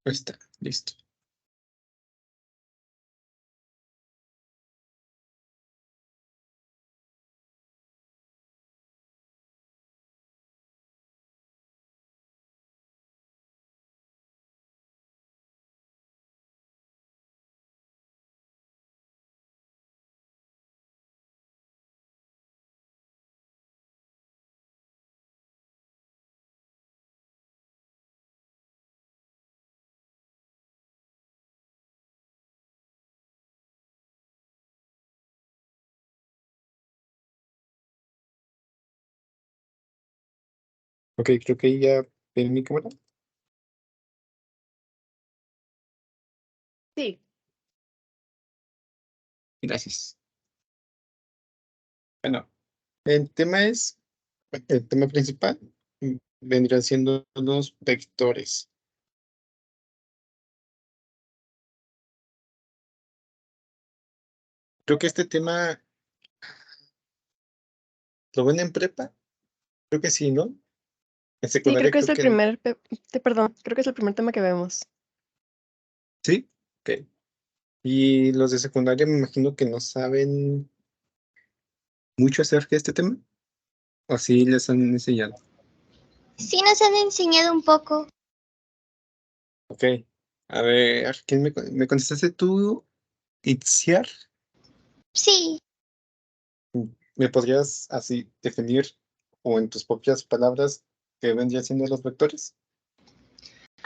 Está, listo. Ok, creo que ya ven mi cámara. Sí, Gracias. Bueno, el tema principal vendrían siendo los vectores. Creo que este tema lo ven en prepa. Creo que sí, ¿no? En sí, creo secundaria que es creo el que perdón, creo que es el primer tema que vemos. sí. Ok. Y los de secundaria me imagino que no saben mucho acerca de este tema. O sí les han enseñado. Sí nos han enseñado un poco. Ok. A ver, ¿quién me contestaste tú, Itziar? Sí, ¿Me podrías así definir o en tus propias palabras qué vendrían siendo los vectores?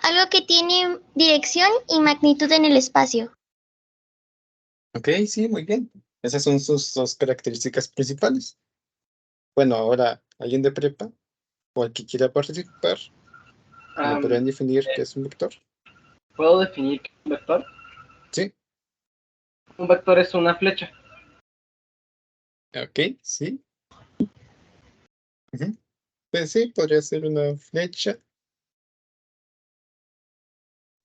algo que tiene dirección y magnitud en el espacio. Ok, sí, muy bien. Esas son sus dos características principales. Bueno, ahora, alguien de prepa o el que quiera participar, ¿me Am, podrían definir qué es un vector? ¿Puedo definir qué es un vector? Sí, Un vector es una flecha. ok, sí. Ujú. Pues sí, podría ser una flecha.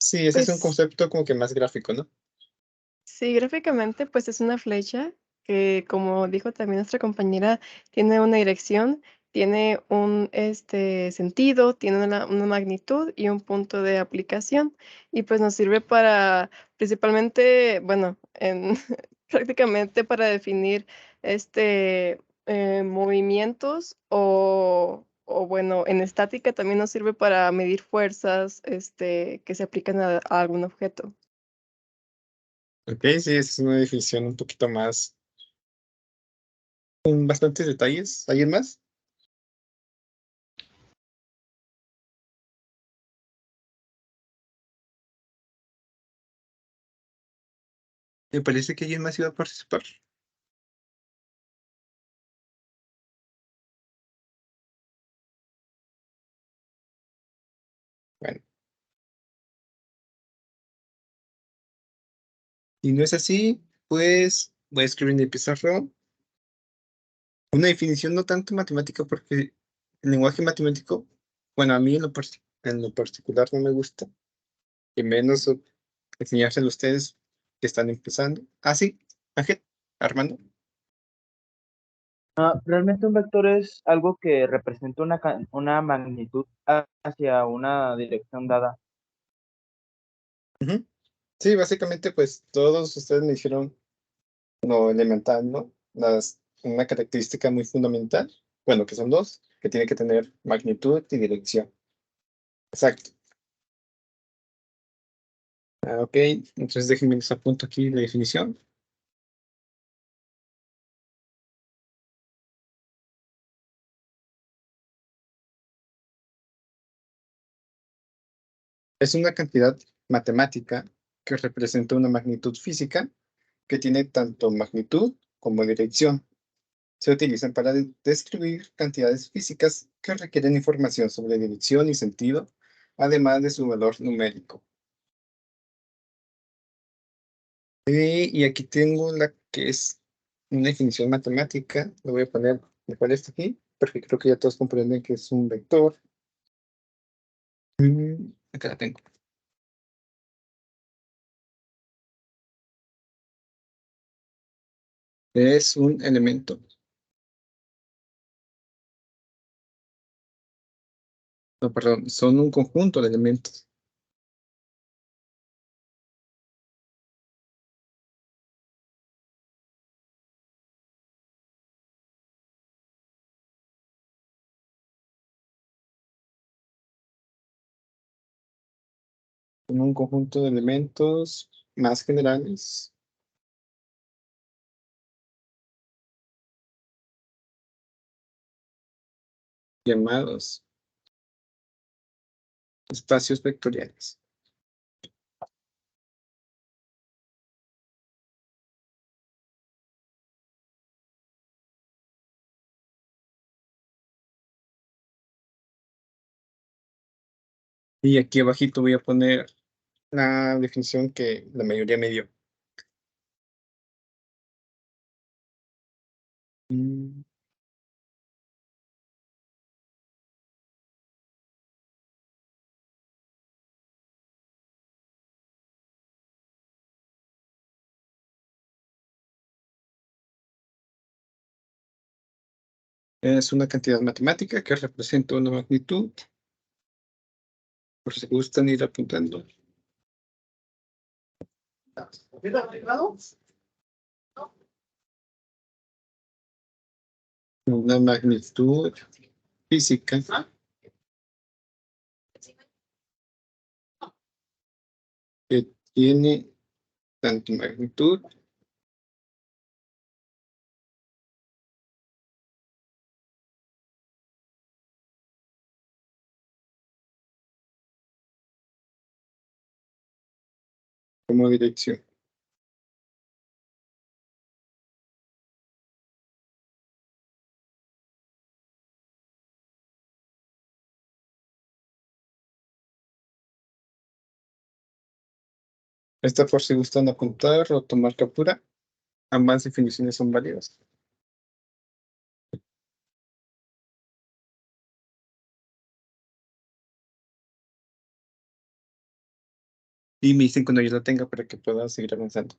Sí, ese es un Pues concepto como que más gráfico, ¿no? sí, gráficamente, pues es una flecha que, como dijo también nuestra compañera, tiene una dirección, tiene un sentido, tiene una magnitud y un punto de aplicación. Y pues nos sirve para, principalmente, bueno, prácticamente para definir movimientos o bueno, en estática también nos sirve para medir fuerzas que se aplican a algún objeto. Ok, sí, esa es una definición un poquito más, con bastantes detalles. ¿Alguien más? Me parece que alguien más iba a participar. Bueno, si no es así, pues voy a escribir en el pizarrón una definición no tanto matemática porque el lenguaje matemático, bueno, a mí en lo particular no me gusta, y menos enseñárselo a ustedes que están empezando. Ah, sí, Ángel, Armando. Realmente un vector es algo que representa una magnitud hacia una dirección dada. Ujú. Sí, básicamente, pues todos ustedes me dijeron lo elemental, ¿no? Una característica muy fundamental, bueno, que son dos, que tiene que tener magnitud y dirección. Exacto. Ah, ok, entonces déjenme les apunto aquí la definición. Es una cantidad matemática que representa una magnitud física que tiene tanto magnitud como dirección. Se utilizan para describir cantidades físicas que requieren información sobre dirección y sentido, además de su valor numérico. Y aquí tengo la que es una definición matemática. Lo voy a poner mejor esto aquí, porque creo que ya todos comprenden que es un vector. Acá la tengo. Es un elemento. No, perdón, son un conjunto de elementos. con un conjunto de elementos más generales. Llamados espacios vectoriales. Y aquí abajito voy a poner la definición que la mayoría me dio. Es una cantidad matemática que representa una magnitud. Por si gustan ir apuntando. Una magnitud física que tiene tanto magnitud como dirección. Esta por si gustan apuntar o tomar captura. Ambas definiciones son válidas. Y me dicen cuando yo la tenga para que pueda seguir avanzando.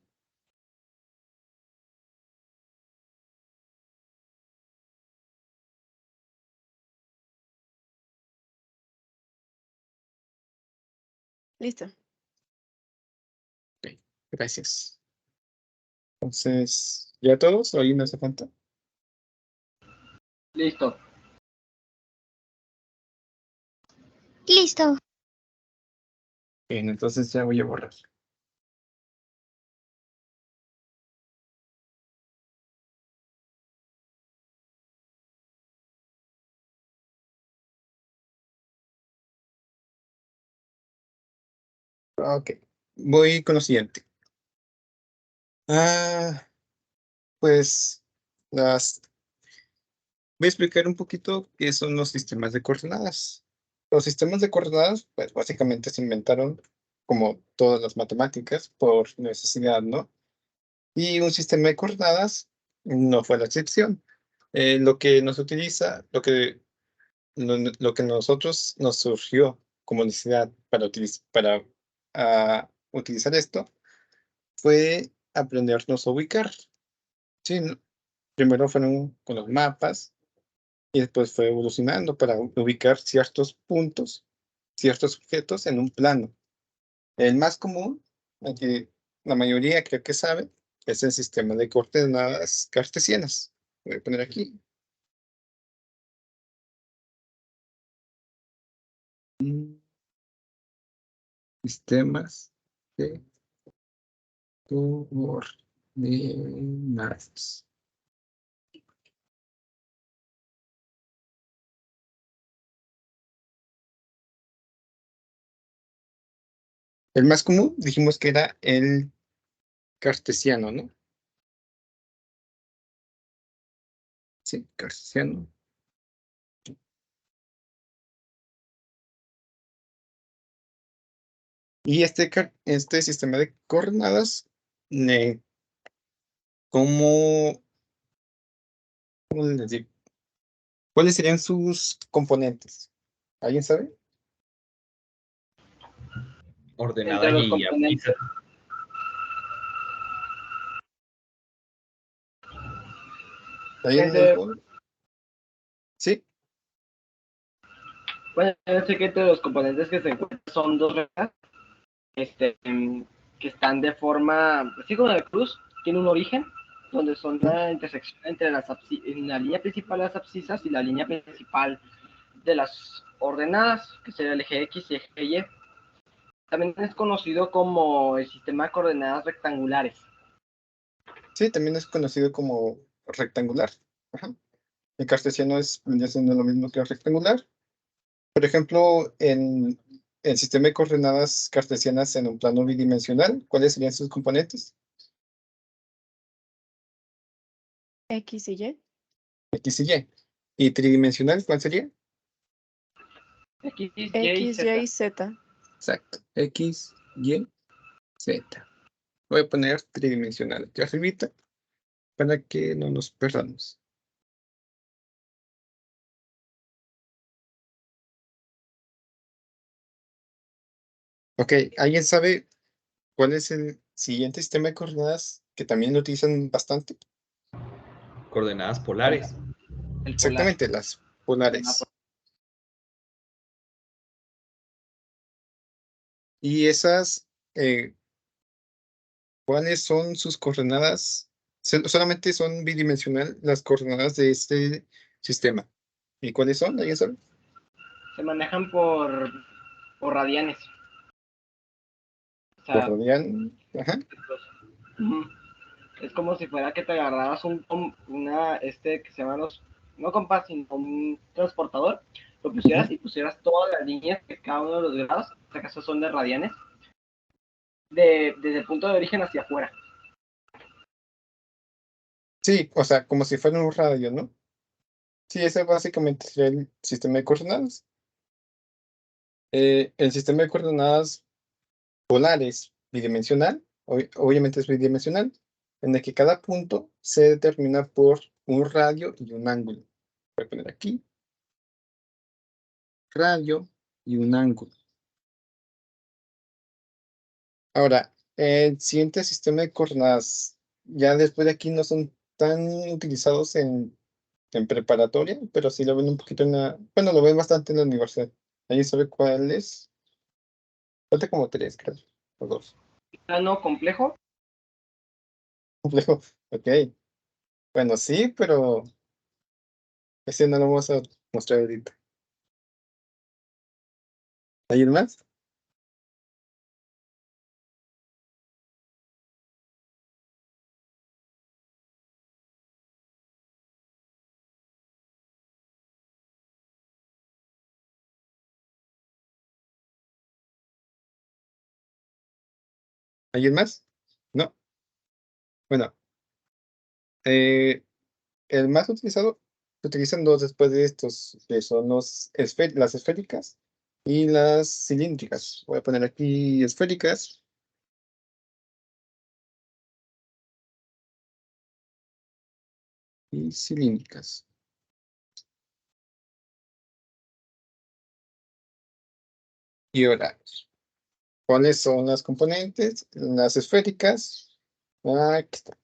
Listo. Ok, gracias. Entonces, ¿ya todos? ¿O ahí me hace falta? Listo. Listo. Bien, entonces ya voy a borrar. Ok, voy con lo siguiente. Pues las voy a explicar un poquito qué son los sistemas de coordenadas. Los sistemas de coordenadas, pues básicamente se inventaron como todas las matemáticas por necesidad, ¿no? Y un sistema de coordenadas no fue la excepción. Lo que nos utiliza, lo que nosotros nos surgió como necesidad para, utilizar esto fue aprendernos a ubicar. Sí, ¿no? Primero fueron con los mapas y después fue evolucionando para ubicar ciertos puntos, ciertos objetos en un plano. El más común, el que la mayoría creo que sabe, es el sistema de coordenadas cartesianas. Voy a poner aquí. Sistemas de coordenadas. El más común dijimos que era el cartesiano, ¿no? Sí, cartesiano. Y este sistema de coordenadas, ¿cómo les digo? ¿Cuáles serían sus componentes? ¿Alguien sabe? Ordenadas Entre los y componentes, abscisas. ¿Alguien en el entre, fondo? Sí. bueno, yo sé que entre los componentes que se encuentran son dos reglas, que están de forma, así como la cruz, tiene un origen, donde son la intersección entre en la línea principal de las abscisas y la línea principal de las ordenadas, que sería el eje X y eje Y. También es conocido como el sistema de coordenadas rectangulares. Sí, también es conocido como rectangular. Ajá. El cartesiano vendría siendo lo mismo que el rectangular. Por ejemplo, en el sistema de coordenadas cartesianas en un plano bidimensional, ¿cuáles serían sus componentes? X y Y. X y Y. ¿Y tridimensional cuál sería? X, Y, X, Z. Y, Z. Exacto. X, Y, Z. Voy a poner tridimensional aquí arribita para que no nos perdamos. Ok, ¿alguien sabe cuál es el siguiente sistema de coordenadas que también lo utilizan bastante? Coordenadas polares. El polar. Exactamente, las polares. Y esas, ¿cuáles son sus coordenadas? Solamente son bidimensional las coordenadas de este sistema. ¿Y cuáles son? ¿Alguien sabe? Se manejan por radianes. O Por sea, radian. Ajá. ujú. Es como si fuera que te agarraras que se llama no compás, sino un transportador, lo pusieras y pusieras todas las líneas de cada uno de los grados, en este caso son de radianes, desde el punto de origen hacia afuera. Sí, o sea, como si fuera un radio, ¿no? Sí, ese básicamente sería el sistema de coordenadas. El sistema de coordenadas polares bidimensional, obviamente es bidimensional, en el que cada punto se determina por un radio y un ángulo. Voy a poner aquí, radio y un ángulo. Ahora, el siguiente sistema de coordenadas, ya después de aquí no son tan utilizados en preparatoria, pero sí lo ven un poquito bueno, lo ven bastante en la universidad. ¿Alguien sabe cuál es? Falta como tres, creo, o dos. Plano complejo, Complejo. Ok. Bueno, sí, pero ese no lo vamos a mostrar ahorita. ¿Alguien más? ¿Alguien más? No. Bueno, eh, el más utilizado, se utilizan dos después de estos, que son las esféricas y las cilíndricas. Voy a poner aquí esféricas. Y cilíndricas. Y horarios. ¿Cuáles son las componentes? Las esféricas. Aquí está.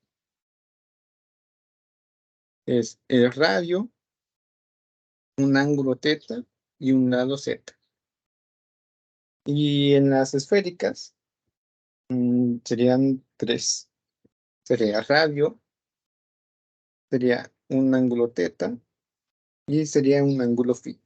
Es el radio, un ángulo teta y un lado z. Y en las esféricas serían tres. Sería radio, sería un ángulo teta y sería un ángulo phi.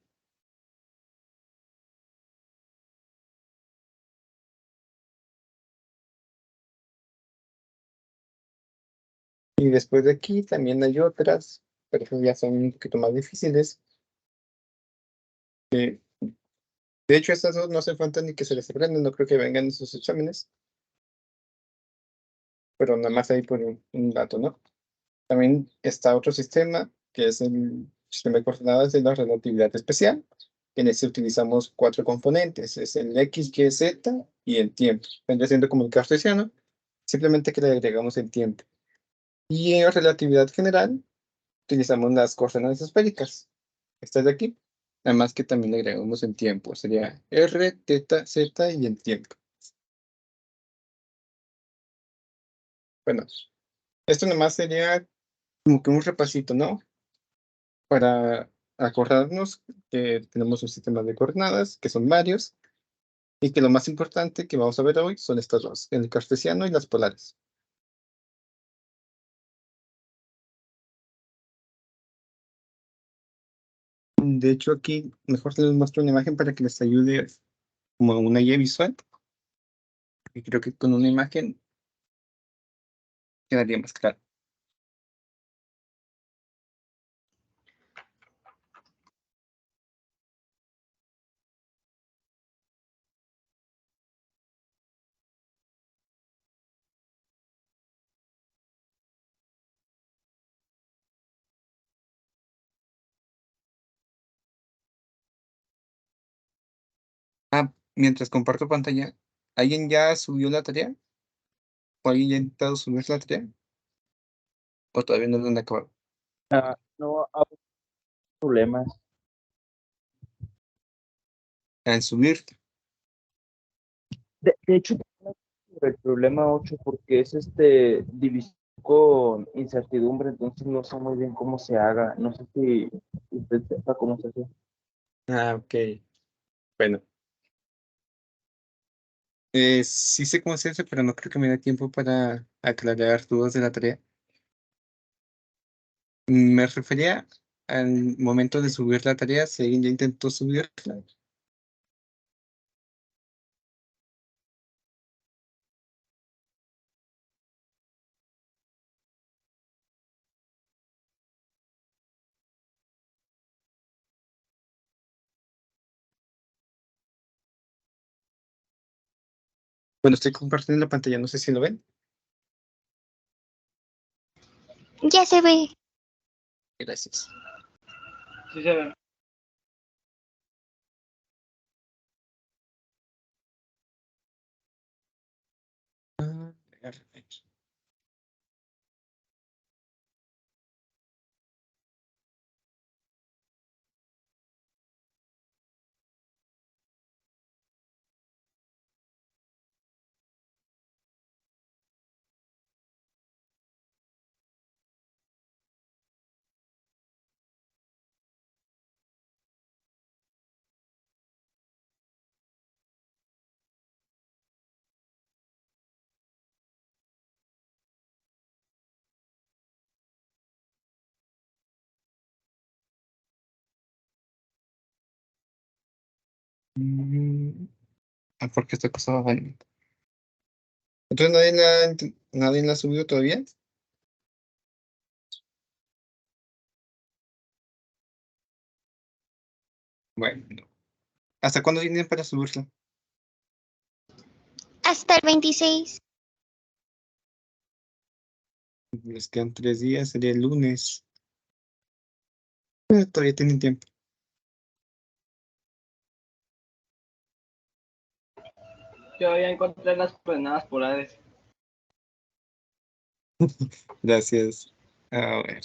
Y después de aquí también hay otras, pero esas ya son un poquito más difíciles. De hecho, estas dos no hace falta ni que se les aprendan, no creo que vengan en sus exámenes. Pero nada más ahí por un dato, ¿no? También está otro sistema, que es el sistema de coordenadas de la relatividad especial. En este utilizamos cuatro componentes, es el X, Y, Z y el tiempo. Vendría siendo como el cartesiano, simplemente que le agregamos el tiempo. Y en relatividad general, utilizamos las coordenadas esféricas. Estas de aquí. Además que también le agregamos el tiempo. Sería R, teta, Z y el tiempo. Bueno, esto nomás sería como que un repasito, ¿no? Para acordarnos que tenemos un sistema de coordenadas, que son varios, y que lo más importante que vamos a ver hoy son estas dos, el cartesiano y las polares. De hecho, aquí mejor les muestro una imagen para que les ayude como una guía visual. Y creo que con una imagen quedaría más claro. Mientras comparto pantalla, ¿alguien ya subió la tarea? ¿O alguien ya ha intentado subir la tarea? ¿O todavía no lo han acabado? No hay problemas. En subir. De hecho, el problema 8 porque es división con incertidumbre, entonces no sé muy bien cómo se haga. No sé si usted sepa cómo se hace. Ok. Bueno. Sí sé cómo se hace, pero no creo que me dé tiempo para aclarar dudas de la tarea. Me refería al momento de subir la tarea, si alguien ya intentó subirla. Bueno, estoy compartiendo la pantalla, no sé si lo ven. Ya se ve. Gracias. Sí se ve. Perfecto. Mm, porque esta cosa va bien. Entonces nadie la ha subido todavía. Bueno, ¿hasta cuándo tienen para subirla? Hasta el 26. Les quedan 3 días, sería el lunes. Todavía tienen tiempo. Yo ya encontré las coordenadas polares. Gracias. A ver,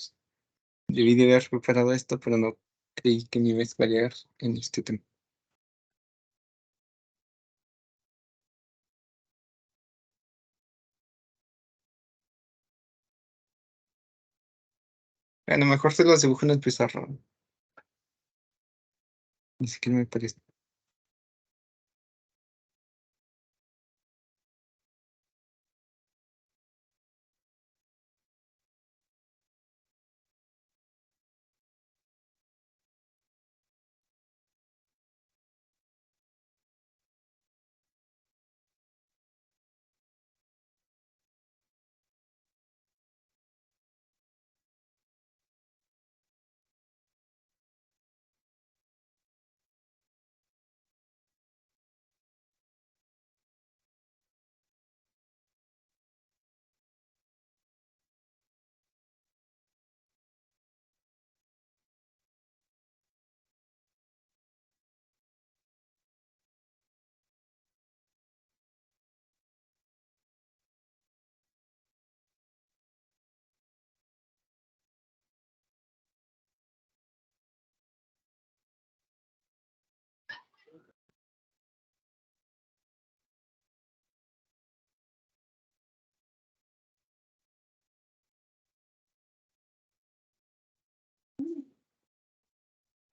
debí de haber preparado esto, pero no creí que me iba a explayar en este tema. A lo mejor se los dibujo en el pizarrón. Ni siquiera me parece.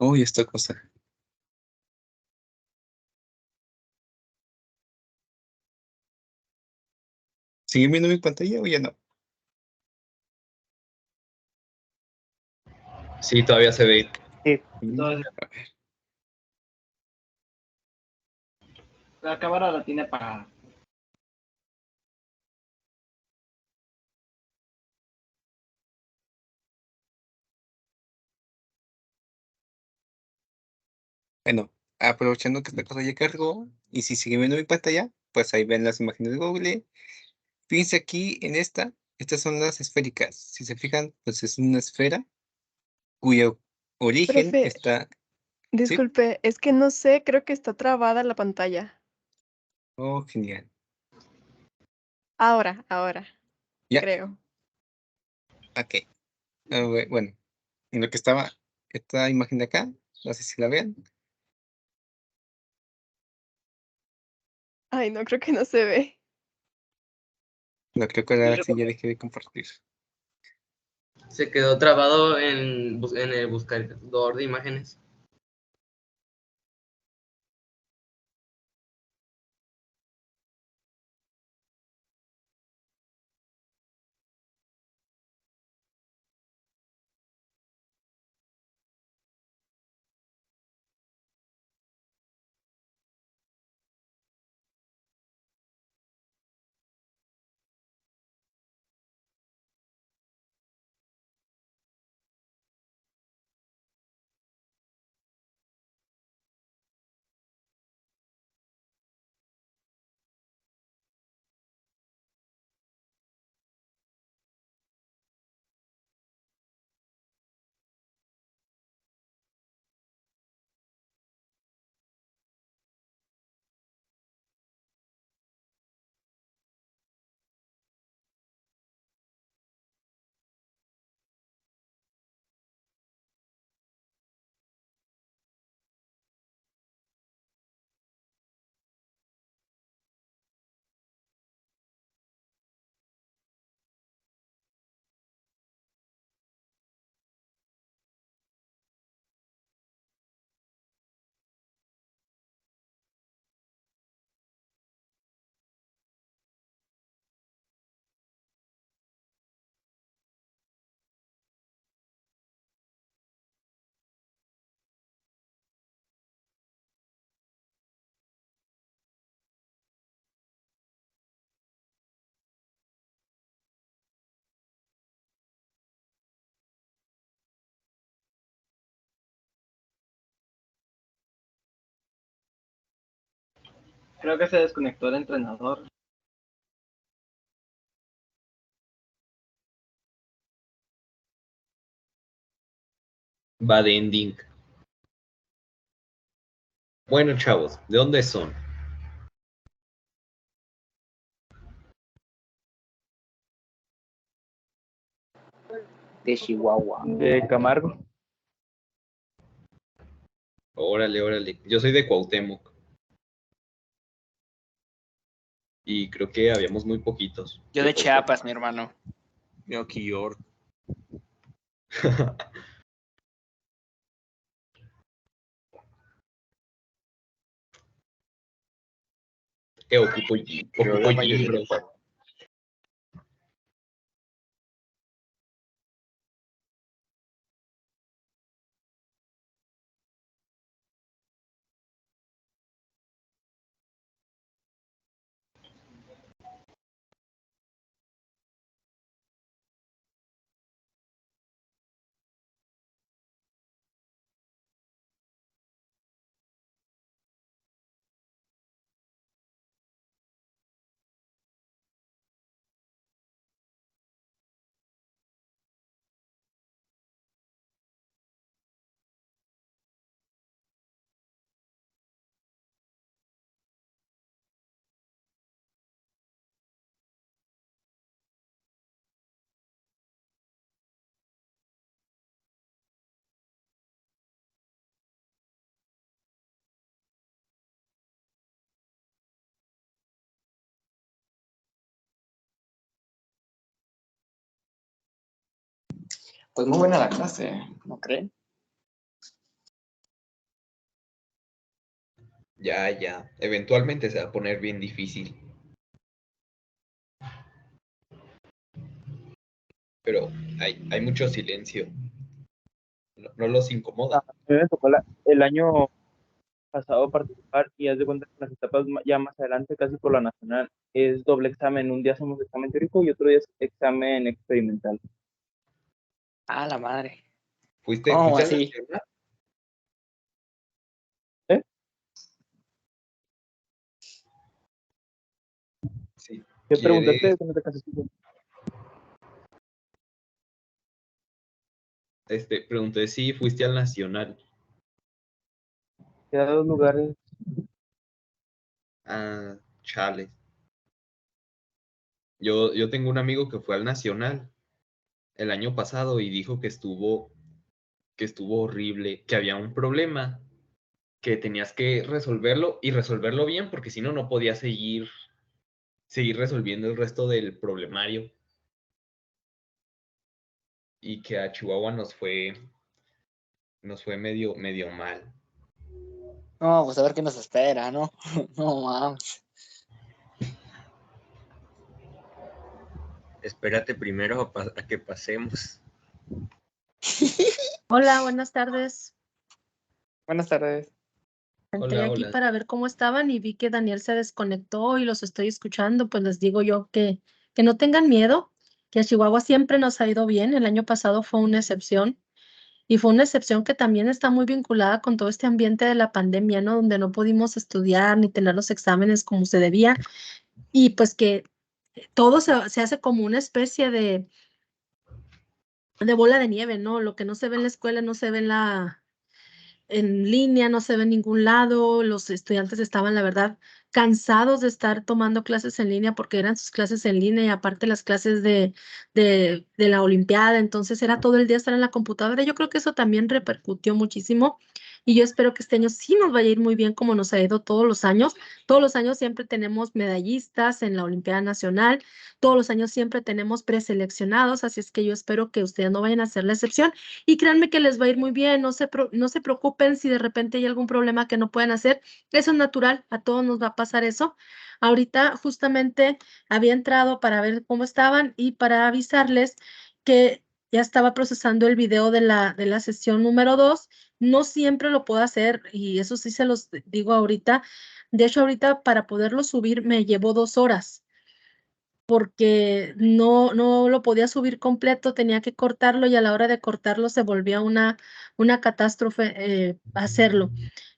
Uy, esta cosa. ¿Siguen viendo mi pantalla o ya no? Sí, todavía se ve. Entonces, A ver. la cámara la tiene apagada. Bueno, aprovechando que esta cosa ya cargó, y si siguen viendo mi pantalla, pues ahí ven las imágenes de Google. Fíjense aquí en estas son las esféricas. Si se fijan, pues es una esfera cuyo origen Profe, está, ¿sí? disculpe, es que no sé, creo que está trabada la pantalla. Oh, genial. Ahora, Ya, creo. ok. Bueno, en lo que estaba esta imagen de acá, no sé si la vean. Ay, no, creo que no se ve. No creo que ahora sí ya dejé de compartir. Se quedó trabado en el buscador de imágenes. Creo que se desconectó el entrenador. Bad ending. Bueno, chavos, ¿de dónde son? De Chihuahua. De Camargo. Órale, órale. Yo soy de Cuauhtémoc. Y creo que habíamos muy poquitos. Yo de Chiapas, mi hermano. Nueva York. Ocupo Pero la mayoría- libros. Pues muy buena la clase, ¿no creen? Ya. Eventualmente se va a poner bien difícil. Pero hay mucho silencio. No los incomoda. A mí me tocó el año pasado participar y haz de cuenta que las etapas ya más adelante, casi por la nacional, es doble examen. Un día hacemos examen teórico y otro día es examen experimental. Ah, la madre. ¿Fuiste ¿Cómo a la así? nacional? ¿Qué ¿Quieres? preguntaste? ¿Qué no te cansaste? Pregunté si fuiste al Nacional. Queda 2 lugares. Ah, chale. Yo tengo un amigo que fue al Nacional el año pasado y dijo que estuvo horrible, que había un problema, que tenías que resolverlo y resolverlo bien, porque si no, no podías seguir resolviendo el resto del problemario. Y que a Chihuahua nos fue medio mal. No, pues a ver qué nos espera, ¿no? No mames. Espérate primero a que pasemos. Hola, buenas tardes. Buenas tardes. Entré Hola, aquí hola. para ver cómo estaban y vi que Daniel se desconectó y los estoy escuchando. Pues les digo yo que no tengan miedo, que a Chihuahua siempre nos ha ido bien. El año pasado fue una excepción y fue una excepción que también está muy vinculada con todo este ambiente de la pandemia, ¿no? Donde no pudimos estudiar ni tener los exámenes como se debía y pues que todo se hace como una especie de bola de nieve, ¿no? Lo que no se ve en la escuela no se ve en línea, no se ve en ningún lado. Los estudiantes estaban, la verdad, cansados de estar tomando clases en línea porque eran sus clases en línea y aparte las clases de la Olimpiada. Entonces era todo el día estar en la computadora. Yo creo que eso también repercutió muchísimo y yo espero que este año sí nos vaya a ir muy bien como nos ha ido todos los años. Todos los años siempre tenemos medallistas en la Olimpiada Nacional. Todos los años siempre tenemos preseleccionados, así es que yo espero que ustedes no vayan a ser la excepción. Y créanme que les va a ir muy bien, no se preocupen si de repente hay algún problema que no puedan hacer, eso es natural, a todos nos va a pasar eso. Ahorita justamente había entrado para ver cómo estaban y para avisarles que ya estaba procesando el video de la sesión número 2. No siempre lo puedo hacer y eso sí se los digo ahorita. De hecho, ahorita para poderlo subir me llevó 2 horas porque no lo podía subir completo, tenía que cortarlo y a la hora de cortarlo se volvía una catástrofe hacerlo.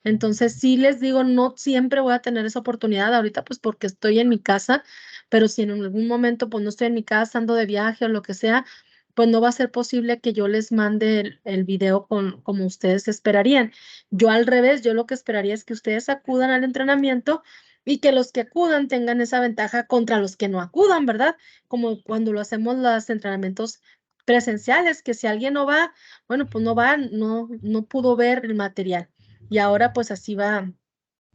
Entonces, sí les digo, no siempre voy a tener esa oportunidad ahorita, pues porque estoy en mi casa, pero si en algún momento pues no estoy en mi casa, ando de viaje o lo que sea, pues no va a ser posible que yo les mande el video como ustedes esperarían. Yo al revés, yo lo que esperaría es que ustedes acudan al entrenamiento y que los que acudan tengan esa ventaja contra los que no acudan, ¿verdad? Como cuando lo hacemos los entrenamientos presenciales, que si alguien no va, bueno, pues no va, no pudo ver el material. Y ahora pues así va,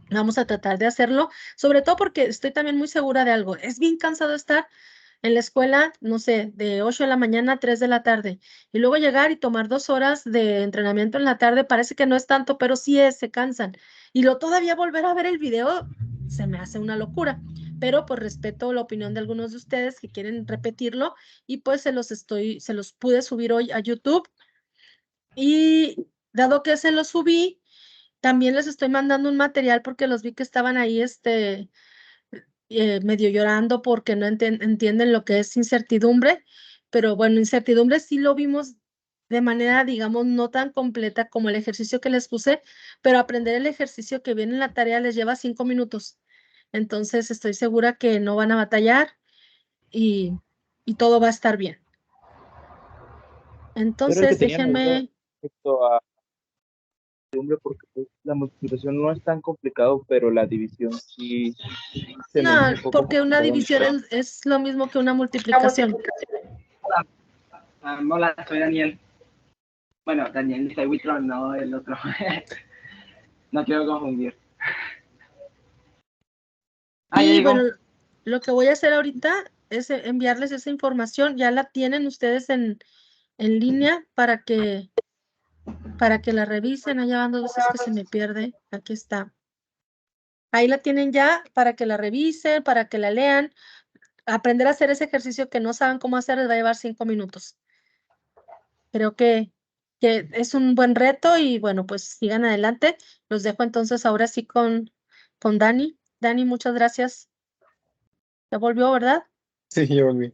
vamos a tratar de hacerlo, sobre todo porque estoy también muy segura de algo. Es bien cansado estar en la escuela, no sé, de 8 de la mañana a 3 de la tarde, y luego llegar y tomar 2 horas de entrenamiento en la tarde, parece que no es tanto, pero sí es, se cansan. Y lo todavía volver a ver el video se me hace una locura, pero pues respeto la opinión de algunos de ustedes que quieren repetirlo y pues se los pude subir hoy a YouTube y dado que se los subí, también les estoy mandando un material porque los vi que estaban ahí, medio llorando porque no entienden lo que es incertidumbre, pero bueno, incertidumbre sí lo vimos de manera, digamos, no tan completa como el ejercicio que les puse, pero aprender el ejercicio que viene en la tarea les lleva 5 minutos. Entonces estoy segura que no van a batallar y, y todo va a estar bien. Pero el que Entonces, tenía una duda déjenme. respecto a porque pues, la multiplicación no es tan complicado, pero la división sí se me No, hizo un poco porque una complicado. división es lo mismo que una multiplicación. Hola, soy Daniel. Bueno, Daniel de Witron, no el otro. No quiero confundir. Ya Y llegó. bueno, lo que voy a hacer ahorita es enviarles esa información. Ya la tienen ustedes en línea para que la revisen. Allá van 2 veces que se me pierde. Aquí está. Ahí la tienen ya para que la revisen, para que la lean. Aprender a hacer ese ejercicio que no saben cómo hacer les va a llevar 5 minutos. Creo que es un buen reto y bueno, pues sigan adelante. Los dejo entonces ahora sí con Dani. Dani, muchas gracias. Ya volvió, ¿verdad? Sí, yo volví.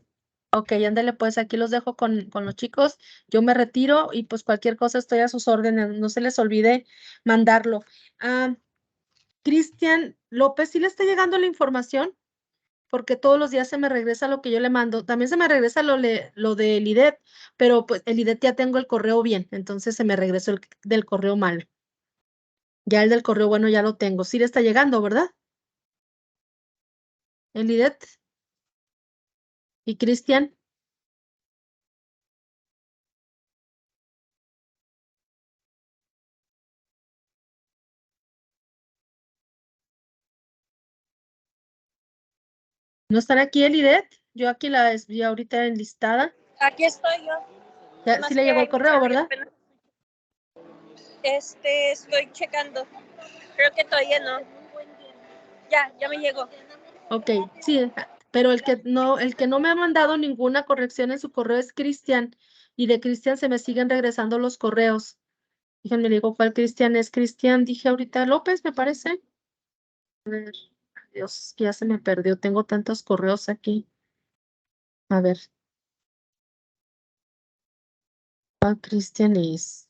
Ok, ándale, pues aquí los dejo con los chicos. Yo me retiro y pues cualquier cosa estoy a sus órdenes. No se les olvide mandarlo. Cristian López, ¿sí le está llegando la información? porque todos los días se me regresa lo que yo le mando. También se me regresa lo del IDET, pero pues el IDET ya tengo el correo bien, entonces se me regresó el del correo malo. Ya el del correo bueno ya lo tengo. Sí le está llegando, ¿verdad? El IDET. ¿Y Cristian? ¿No están aquí el IDET? Yo aquí la vi ahorita enlistada. Aquí estoy yo. Ya, Más sí le que llegó el correo, ¿verdad? apenas- Estoy checando. Creo que todavía no. Ya me llegó. Ok, sí, pero el que no me ha mandado ninguna corrección en su correo es Cristian, y de Cristian se me siguen regresando los correos. Déjenme le digo cuál Cristian es. Cristian, dije ahorita López, me parece. A ver, Dios, ya se me perdió. Tengo tantos correos aquí. A ver. ¿Cuál Cristian es?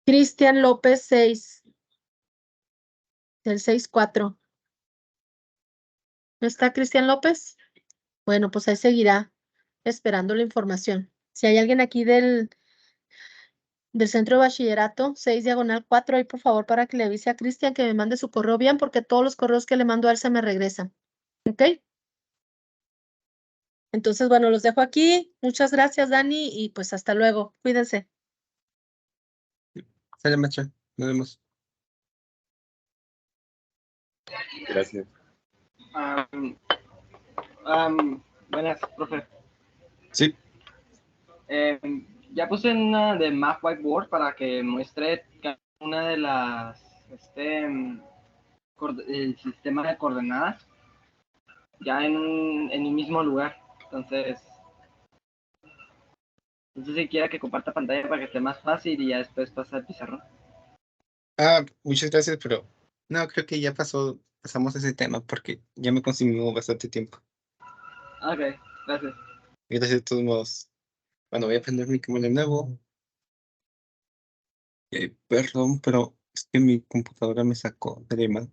Cristian López 6, del 6-4. ¿No está Cristian López? Bueno, pues ahí seguirá esperando la información. Si hay alguien aquí del centro de bachillerato, 6/4, ahí por favor para que le avise a Cristian que me mande su correo bien, porque todos los correos que le mando a él se me regresan. ¿Ok? Entonces, bueno, los dejo aquí. Muchas gracias, Dani, y pues hasta luego. Cuídense. Sale, maestra. Nos vemos. Gracias. Buenas, profe. Sí. Ya puse una de Math Whiteboard para que muestre cada una de las, el sistema de coordenadas ya en el mismo lugar. Entonces, no sé si quiera que comparta pantalla para que esté más fácil y ya después pasa el pizarrón. Muchas gracias, pero no, creo que ya pasamos ese tema porque ya me consumió bastante tiempo. Ok, gracias. Gracias de todos modos. Bueno, voy a prender mi cámara de nuevo. Perdón, pero es que mi computadora me sacó de mal.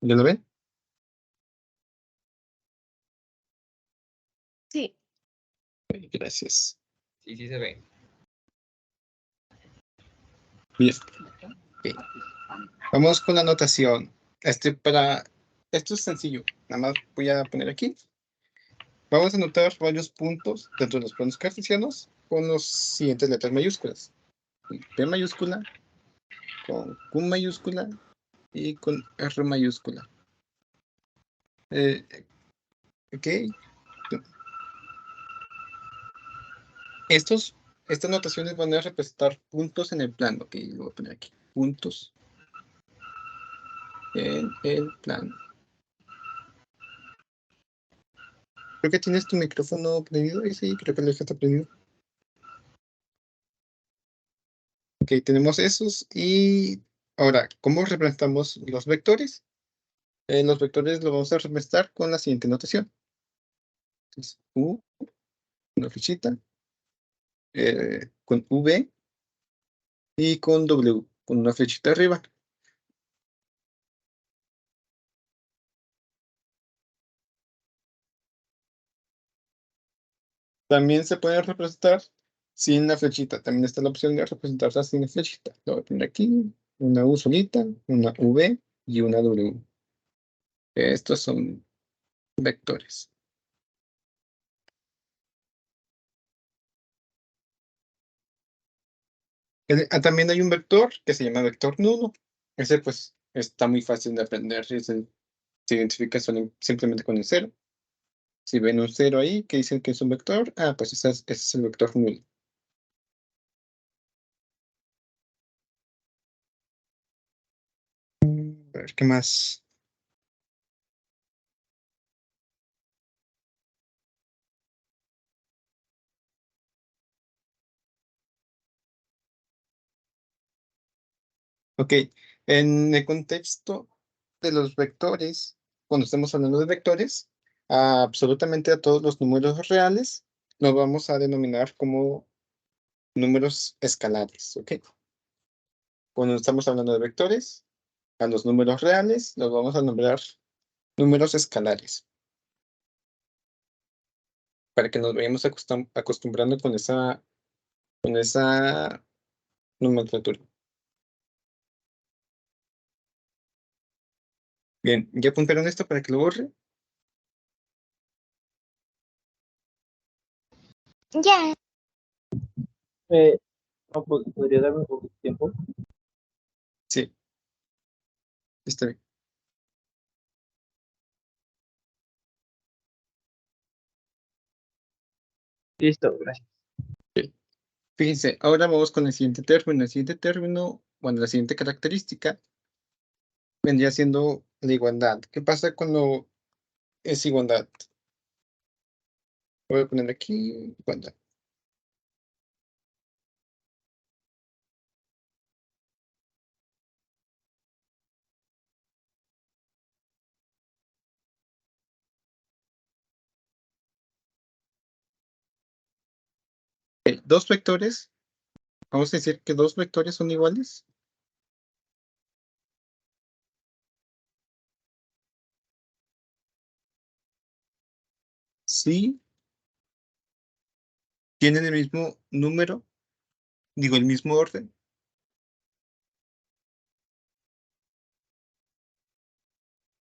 ¿Ya lo ven? Sí. Gracias. Sí, sí se ve. Bien. Ok. Vamos con la anotación. Esto es sencillo. Nada más voy a poner aquí. Vamos a anotar varios puntos dentro de los planos cartesianos con las siguientes letras mayúsculas. P mayúscula, con Q mayúscula y con R mayúscula. Ok. Estas notaciones van a representar puntos en el plano. Ok, lo voy a poner aquí. Puntos en el plano. Creo que tienes tu micrófono prendido. Y sí, creo que lo dejaste prendido. Ok, tenemos esos. Y ahora, ¿cómo representamos los vectores? Los vectores los vamos a representar con la siguiente notación. Entonces, U, una flechita, con V y con W, con una flechita arriba. También se puede representar sin la flechita. También está la opción de representarla sin la flechita. Lo voy a poner aquí, una U solita, una V y una W. Estos son vectores. También hay un vector que se llama vector nulo. Ese pues está muy fácil de aprender. Se identifica simplemente con el cero. Si ven un cero ahí que dicen que es un vector, pues ese es el vector nulo. A ver, ¿qué más? Ok, en el contexto de los vectores, cuando estamos hablando de vectores, absolutamente a todos los números reales los vamos a denominar como números escalares, ¿ok? Cuando estamos hablando de vectores, a los números reales los vamos a nombrar números escalares. Para que nos vayamos acostumbrando con esa nomenclatura. Bien, ¿ya apuntaron esto para que lo borre? Ya. No, ¿podría darme un poco de tiempo? Sí. Está bien. Listo, gracias. Fíjense, ahora vamos con el siguiente término. El siguiente término, bueno, la siguiente característica vendría siendo la igualdad. ¿Qué pasa cuando es igualdad? Voy a poner aquí igualdad. Ok, dos vectores. Vamos a decir que dos vectores son iguales. Sí. Tienen el mismo número, digo, el mismo orden.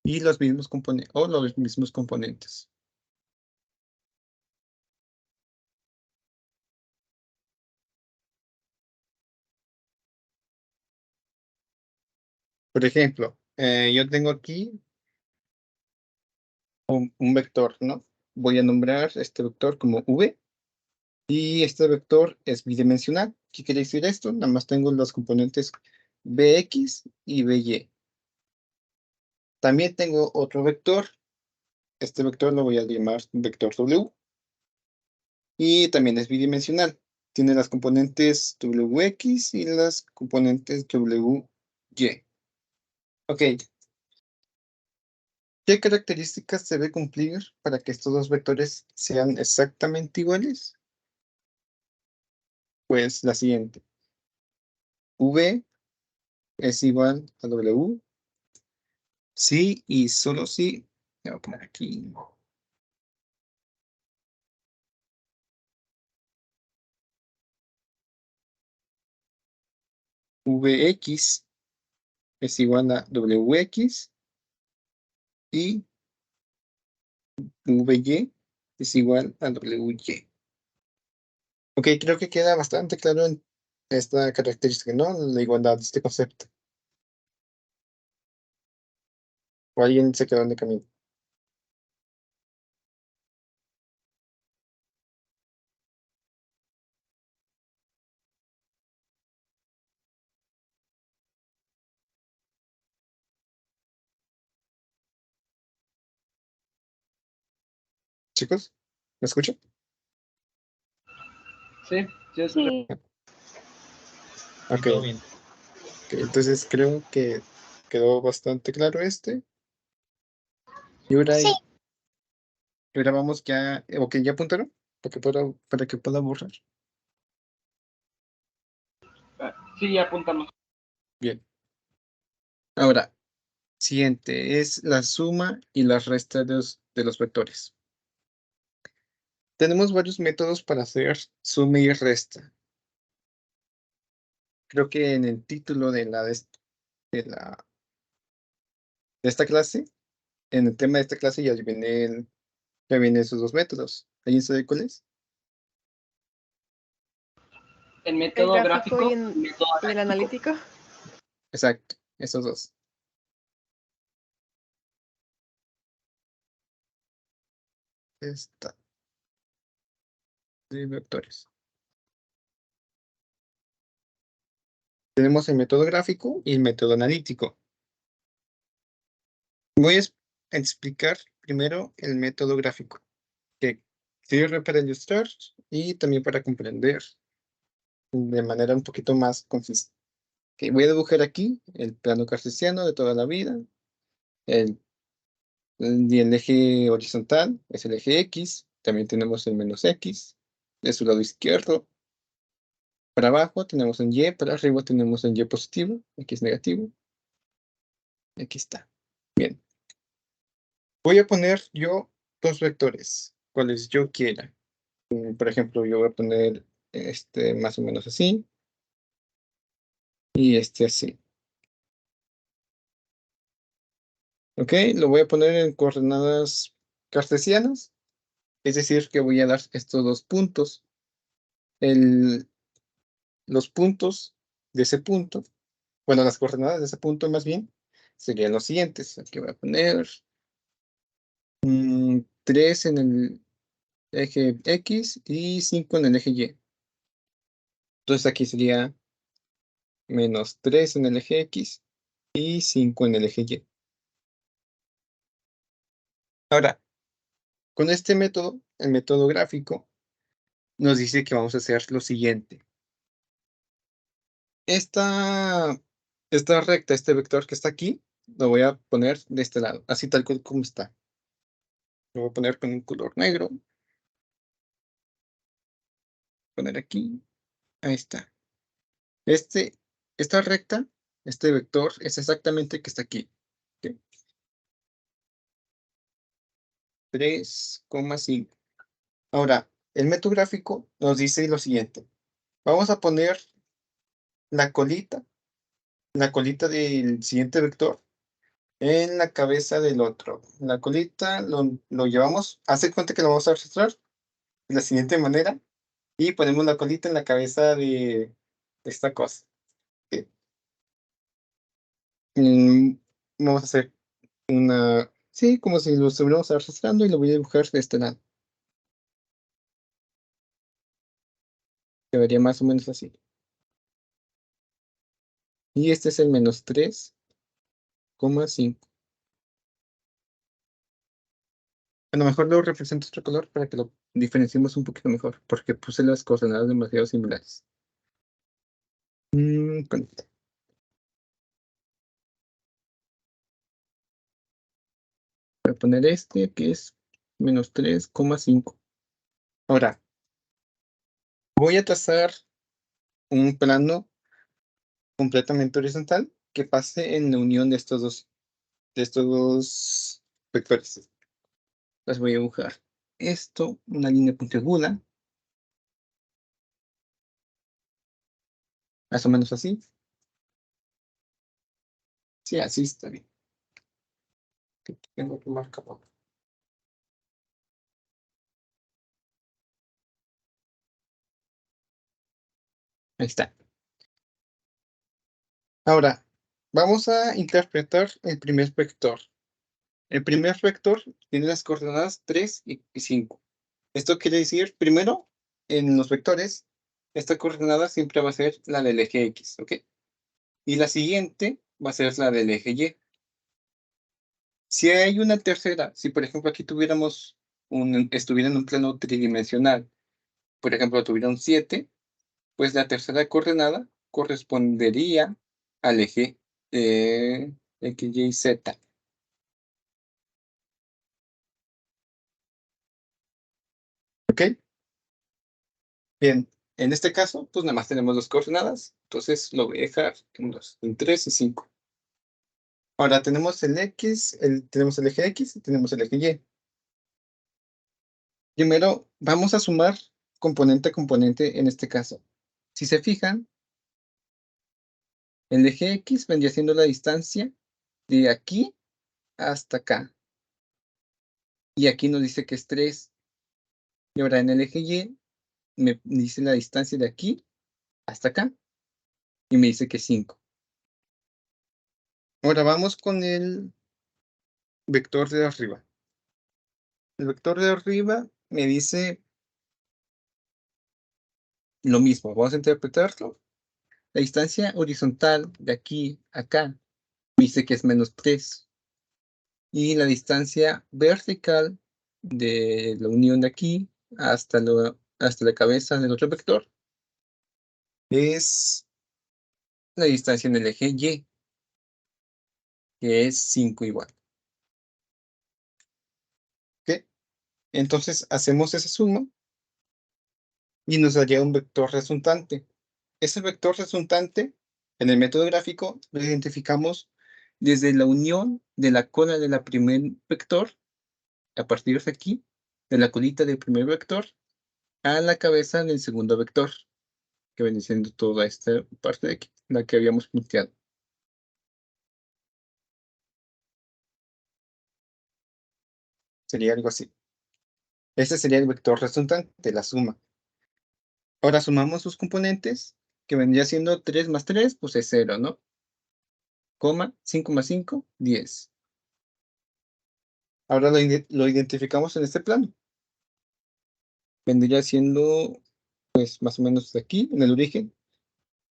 Y los mismos componentes, o los mismos componentes. Por ejemplo, yo tengo aquí un vector, ¿no? Voy a nombrar este vector como V. Y este vector es bidimensional. ¿Qué quiere decir esto? Nada más tengo los componentes Bx y By. También tengo otro vector. Este vector lo voy a llamar vector W. Y también es bidimensional. Tiene las componentes Wx y las componentes Wy. Ok. ¿Qué características se debe cumplir para que estos dos vectores sean exactamente iguales? Pues la siguiente. V es igual a W. Sí y solo sí. Voy a poner aquí. Vx es igual a Wx y Vy es igual a Wy. Ok, creo que queda bastante claro en esta característica, ¿no? La igualdad de este concepto. O alguien se quedó en el camino. Chicos, ¿me escuchan? Sí, sí, Sí. Ok. Todo bien. Ok, entonces creo que quedó bastante claro este. Y ahora, Sí. y ahora vamos ya, ok, ¿ya apuntaron? Para que pueda borrar. sí, ya apuntamos. Bien. Ahora, siguiente es la suma y la resta de los vectores. Tenemos varios métodos para hacer suma y resta. Creo que en el título de esta clase, en el tema de esta clase ya vienen esos dos métodos. ¿Alguien sabe cuál es? El El método gráfico gráfico, y, el método y el analítico. analítico. Exacto, esos dos. Esta de vectores. Tenemos el método gráfico y el método analítico. Voy a explicar primero el método gráfico, que sirve para ilustrar y también para comprender de manera un poquito más concisa. Ok, voy a dibujar aquí el plano cartesiano de toda la vida. Y el eje horizontal es el eje X. También tenemos el menos X de su lado izquierdo. Para abajo tenemos un Y, para arriba tenemos un Y positivo, X negativo. Aquí está. Bien. Voy a poner yo dos vectores, cuales yo quiera. Por ejemplo, yo voy a poner este más o menos así. Y este así. Ok, lo voy a poner en coordenadas cartesianas. Es decir, que voy a dar estos dos puntos. Los puntos de ese punto, bueno, las coordenadas de ese punto más bien, serían los siguientes. Aquí voy a poner 3 en el eje X y 5 en el eje Y. Entonces aquí sería menos 3 en el eje X y 5 en el eje Y. Ahora, con este método, el método gráfico, nos dice que vamos a hacer lo siguiente. Esta recta, este vector que está aquí, lo voy a poner de este lado, así tal cual como está. Lo voy a poner con un color negro. Poner aquí. Ahí está. Esta recta, este vector, es exactamente el que está aquí. ¿Ok? 3,5. Ahora, el método gráfico nos dice lo siguiente. Vamos a poner la colita del siguiente vector en la cabeza del otro. La colita lo llevamos, hace cuenta que lo vamos a registrar de la siguiente manera y ponemos la colita en la cabeza de esta cosa. ¿Ok? Vamos a hacer sí, como si lo estuviéramos arrastrando y lo voy a dibujar de este lado. Quedaría más o menos así. Y este es el menos 3,5. A lo mejor lo represento otro color para que lo diferenciemos un poquito mejor, porque puse las coordenadas demasiado similares. Conecta. Voy a poner este que es menos 3,5. Ahora, voy a trazar un plano completamente horizontal que pase en la unión de estos dos vectores. Las voy a dibujar esto, una línea puntiaguda, más o menos así. Sí, así está bien. Tengo que marcar. Ahí está. Ahora, vamos a interpretar el primer vector. El primer vector tiene las coordenadas 3 y 5. Esto quiere decir, primero, en los vectores, esta coordenada siempre va a ser la del eje X, ¿ok? Y la siguiente va a ser la del eje Y. Si hay una tercera, si por ejemplo aquí estuviera en un plano tridimensional, por ejemplo tuviera un 7, pues la tercera coordenada correspondería al eje X, Y, Z. ¿Ok? Bien, en este caso, pues nada más tenemos dos coordenadas, entonces lo voy a dejar en 3 y 5. Ahora tenemos el X, tenemos el eje X y tenemos el eje Y. Primero, vamos a sumar componente a componente en este caso. Si se fijan, el eje X vendría siendo la distancia de aquí hasta acá. Y aquí nos dice que es 3. Y ahora en el eje Y me dice la distancia de aquí hasta acá. Y me dice que es 5. Ahora vamos con el vector de arriba. El vector de arriba me dice lo mismo. Vamos a interpretarlo. La distancia horizontal de aquí a acá me dice que es menos 3. Y la distancia vertical de la unión de aquí hasta la cabeza del otro vector es la distancia en el eje Y, que es 5 igual. ¿Ok? Entonces hacemos esa suma y nos daría un vector resultante. Ese vector resultante, en el método gráfico, lo identificamos desde la unión de la cola de la primer vector, a partir de aquí, de la colita del primer vector, a la cabeza del segundo vector, que viene siendo toda esta parte de aquí, la que habíamos punteado. Sería algo así. Este sería el vector resultante, la suma. Ahora sumamos sus componentes, que vendría siendo 3 más 3, pues es 0, ¿no? Coma, 5 más 5, 10. Ahora lo identificamos en este plano. Vendría siendo, pues, más o menos de aquí, en el origen.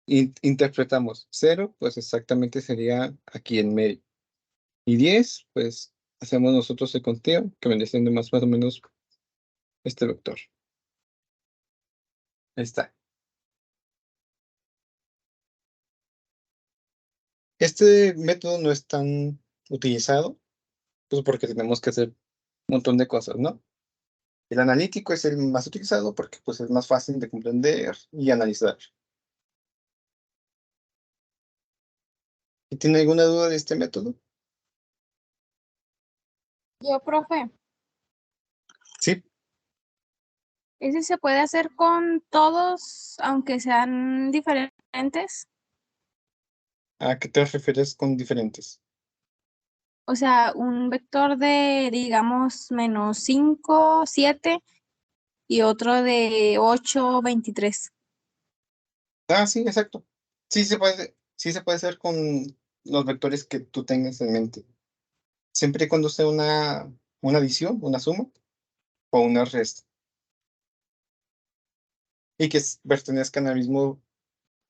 Interpretamos 0, pues exactamente sería aquí en medio. Y 10, pues, hacemos nosotros el conteo, que vendría siendo más o menos este vector. Ahí está. Este método no es tan utilizado, pues porque tenemos que hacer un montón de cosas, ¿no? El analítico es el más utilizado porque pues, es más fácil de comprender y analizar. ¿Y tiene alguna duda de este método? Yo, profe, Sí. ¿ese se puede hacer con todos, aunque sean diferentes? ¿A qué te refieres con diferentes? O sea, un vector de, digamos, -5, 7 y otro de 8, 23. Ah, sí, exacto. Sí se puede hacer con los vectores que tú tengas en mente. Siempre y cuando sea una adición, una suma o una resta. Y que pertenezcan al mismo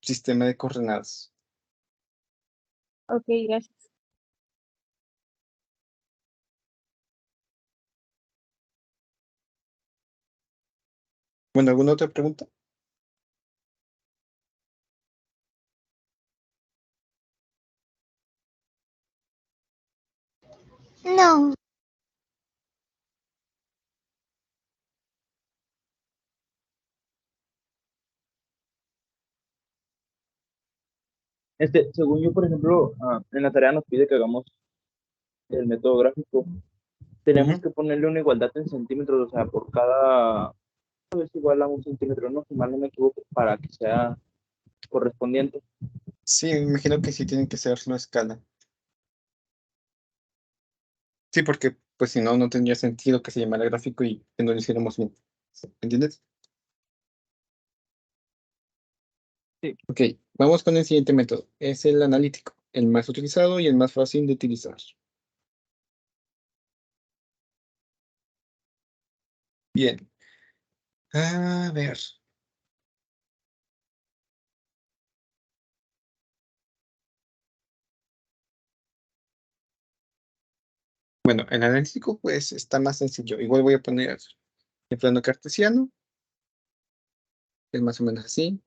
sistema de coordenadas. Ok, gracias. Bueno, ¿alguna otra pregunta? No. Según yo, por ejemplo, en la tarea nos pide que hagamos el método gráfico. Tenemos que ponerle una igualdad en centímetros, o sea, por cada es igual a 1 centímetro, no, si mal no me equivoco, para que sea correspondiente. Sí, me imagino que sí tienen que ser una escala. Sí, porque pues si no, no tendría sentido que se llamara gráfico y que no lo hiciéramos bien. ¿Entiendes? Sí. Ok, vamos con el siguiente método. Es el analítico, el más utilizado y el más fácil de utilizar. Bien. A ver. Bueno, el analítico pues está más sencillo. Igual voy a poner el plano cartesiano. Es más o menos así.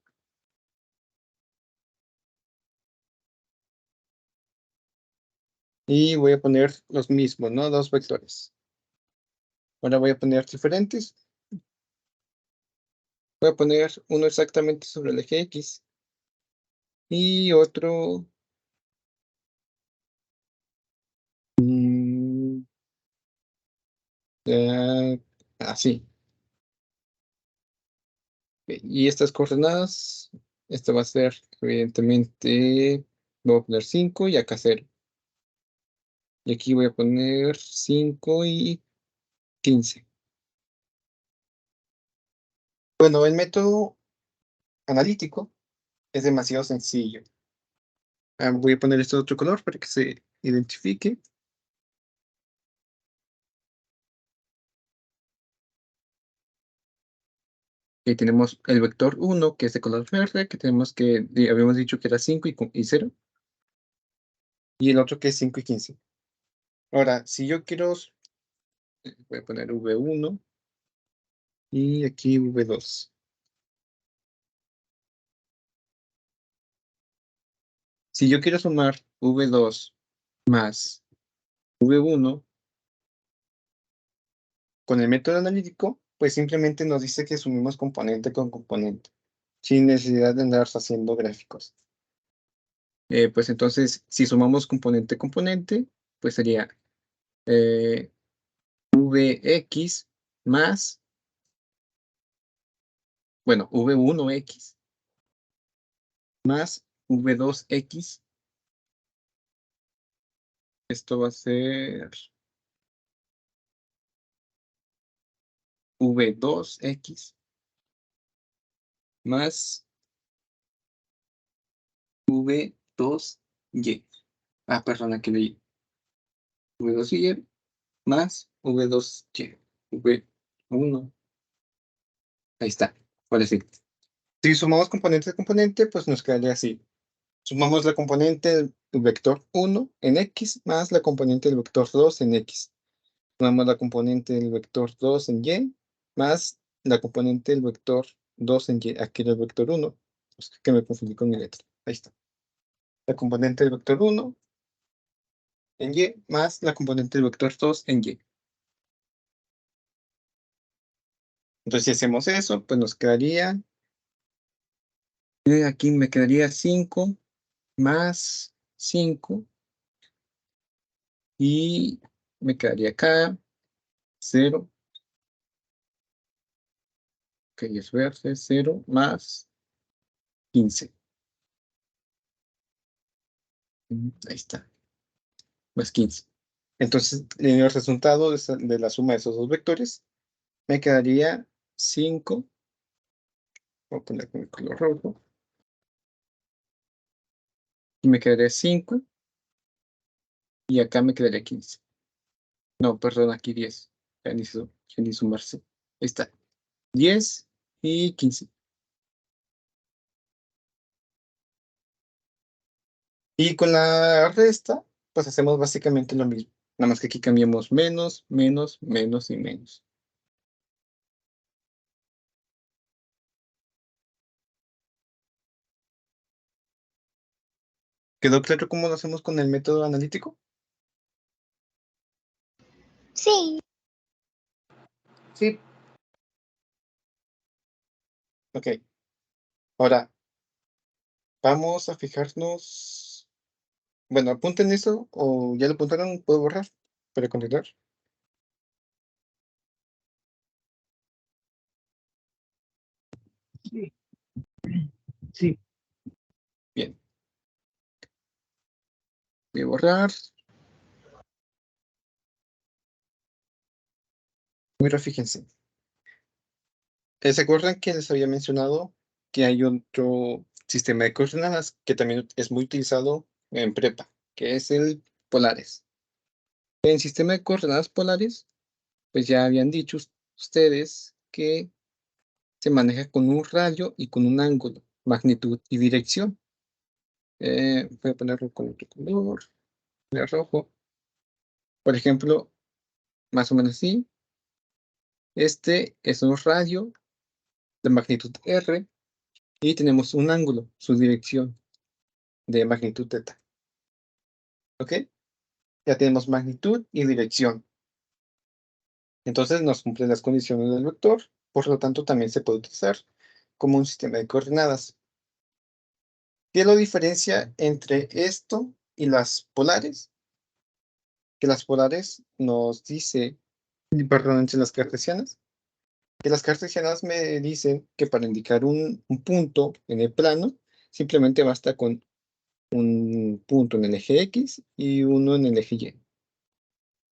Y voy a poner los mismos, ¿no? Dos vectores. Ahora voy a poner diferentes. Voy a poner uno exactamente sobre el eje X. Y otro... así. Y estas coordenadas, esto va a ser, evidentemente, voy a poner 5 y acá 0. Y aquí voy a poner 5 y 15. Bueno, el método analítico es demasiado sencillo. Voy a poner este otro color para que se identifique. Y tenemos el vector 1, que es de color verde, que tenemos que, habíamos dicho que era 5 y 0. Y el otro que es 5 y 15. Ahora, si yo quiero, voy a poner V1 y aquí V2. Si yo quiero sumar V2 más V1 con el método analítico, pues simplemente nos dice que sumimos componente con componente, sin necesidad de andar haciendo gráficos. Pues entonces, si sumamos componente a componente, pues sería Vx más, bueno, V1x más V2x. Esto va a ser V2x más V2y. Ah, perdón, aquí leí. V2y más V2y. V1. Ahí está. Ahora sí. Si sumamos componente a componente, pues nos quedaría así. Sumamos la componente del vector 1 en x más la componente del vector 2 en x. Sumamos la componente del vector 2 en y más la componente del vector 2 en y. Aquí era el vector 1. Pues que me confundí con mi letra. Ahí está. La componente del vector 1 en y más la componente del vector 2 en y. Entonces, si hacemos eso, pues nos quedaría... Aquí me quedaría 5 más 5. Y me quedaría acá 0. Ok, es verde, 0 más 15. Ahí está. Más 15. Entonces, en el resultado de la suma de esos dos vectores, me quedaría 5. Voy a poner con el color rojo. Y me quedaría 5. Y acá me quedaría 15. No, perdón, aquí 10. Ya ni sumarse. Ahí está. 10 y 15. Y con la resta, pues hacemos básicamente lo mismo. Nada más que aquí cambiamos menos, menos, menos y menos. ¿Quedó claro cómo lo hacemos con el método analítico? Sí. Sí. Ok. Ahora, vamos a fijarnos. Bueno, apunten eso o ya lo apuntaron, puedo borrar para continuar. Sí. Sí. Bien. Voy a borrar. Mira, fíjense. ¿Se acuerdan que les había mencionado que hay otro sistema de coordenadas que también es muy utilizado en prepa, que es el polares? En sistema de coordenadas polares, pues ya habían dicho ustedes que se maneja con un radio y con un ángulo, magnitud y dirección. Voy a ponerlo con otro color, el rojo. Por ejemplo, más o menos así. Este es un radio de magnitud R y tenemos un ángulo, su dirección de magnitud θ. ¿Ok? Ya tenemos magnitud y dirección. Entonces nos cumplen las condiciones del vector, por lo tanto también se puede utilizar como un sistema de coordenadas. ¿Qué lo diferencia entre esto y las polares? Que las polares nos dice, perdón, entre las cartesianas, que las cartesianas me dicen que para indicar un punto en el plano, simplemente basta con un punto en el eje X y uno en el eje Y.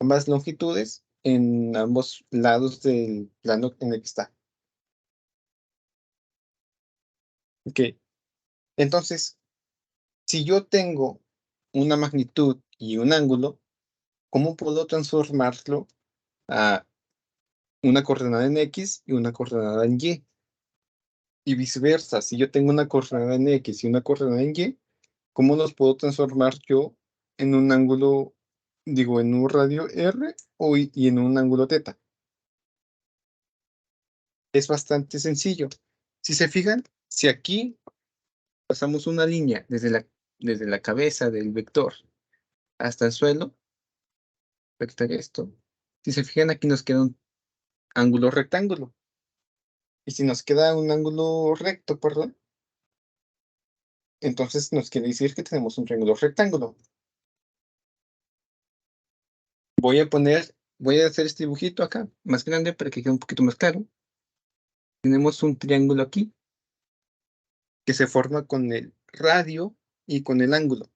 Ambas longitudes en ambos lados del plano en el que está. Ok, entonces, si yo tengo una magnitud y un ángulo, ¿cómo puedo transformarlo a una coordenada en X y una coordenada en Y? Y viceversa, si yo tengo una coordenada en X y una coordenada en Y, ¿cómo los puedo transformar yo en un ángulo, digo, en un radio R y en un ángulo θ? Es bastante sencillo. Si se fijan, si aquí pasamos una línea desde desde la cabeza del vector hasta el suelo, rectar esto. Si se fijan, aquí nos queda un ángulo rectángulo. Y si nos queda un ángulo recto, perdón, entonces nos quiere decir que tenemos un triángulo rectángulo. Voy a hacer este dibujito acá, más grande para que quede un poquito más claro. Tenemos un triángulo aquí, que se forma con el radio y con el ángulo.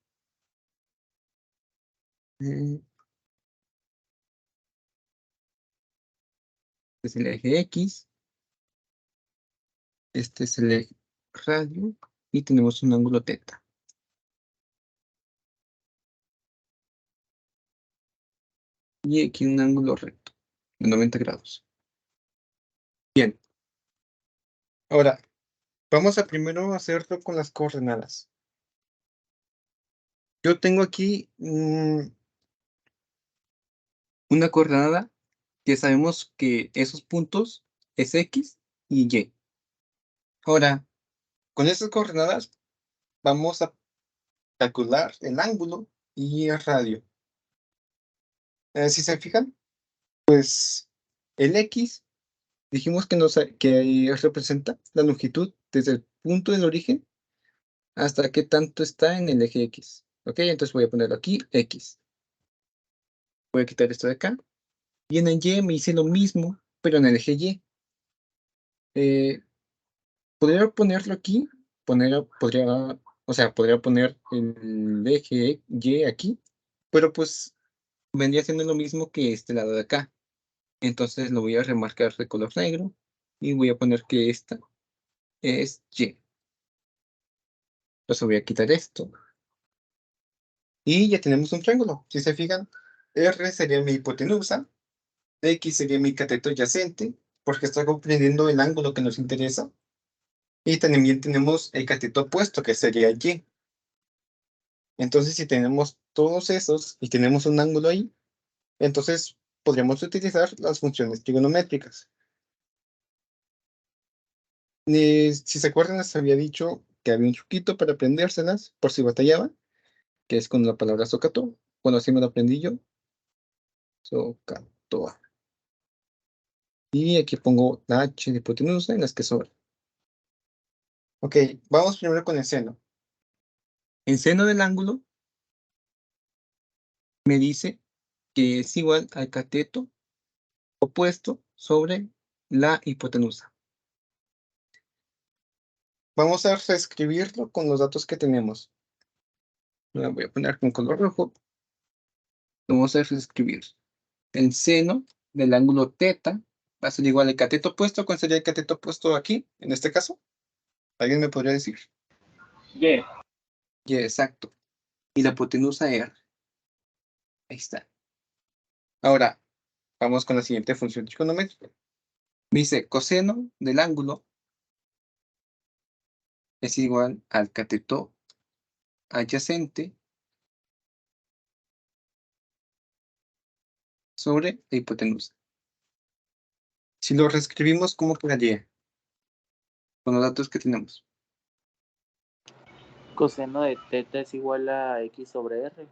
Es el eje X. Este es el eje radio. Y tenemos un ángulo teta. Y aquí un ángulo recto, de 90 grados. Bien. Ahora, vamos a primero hacerlo con las coordenadas. Yo tengo aquí una coordenada que sabemos que esos puntos es X y Y. Ahora, con estas coordenadas vamos a calcular el ángulo y el radio. Si se fijan, pues el X dijimos que representa la longitud desde el punto del origen hasta qué tanto está en el eje X. Ok, entonces voy a ponerlo aquí, X. Voy a quitar esto de acá. Y en el Y me hice lo mismo, pero en el eje Y. Podría ponerlo aquí, podría poner el eje Y aquí, pero pues vendría siendo lo mismo que este lado de acá. Entonces lo voy a remarcar de color negro y voy a poner que esta es Y. Entonces voy a quitar esto. Y ya tenemos un triángulo. Si se fijan, R sería mi hipotenusa, X sería mi cateto adyacente, porque está comprendiendo el ángulo que nos interesa. Y también tenemos el cateto opuesto, que sería Y. Entonces, si tenemos todos esos y tenemos un ángulo ahí, entonces podríamos utilizar las funciones trigonométricas. Si se acuerdan, les había dicho que había un truquito para aprendérselas, por si batallaban, que es con la palabra SOHCAHTOA. Bueno, así me lo aprendí yo. SOHCAHTOA. Y aquí pongo la H de hipotenusa en las que sobra. Ok, vamos primero con el seno. El seno del ángulo me dice que es igual al cateto opuesto sobre la hipotenusa. Vamos a reescribirlo con los datos que tenemos. La voy a poner con color rojo. Vamos a reescribir. El seno del ángulo teta va a ser igual al cateto opuesto. ¿Cuál sería el cateto opuesto aquí, en este caso? ¿Alguien me podría decir? Y. Y, exacto. Y la hipotenusa R. Ahí está. Ahora, vamos con la siguiente función trigonométrica. Dice, coseno del ángulo es igual al cateto adyacente sobre la hipotenusa. Si lo reescribimos, ¿cómo quedaría? Con los datos que tenemos. Coseno de teta es igual a X sobre R.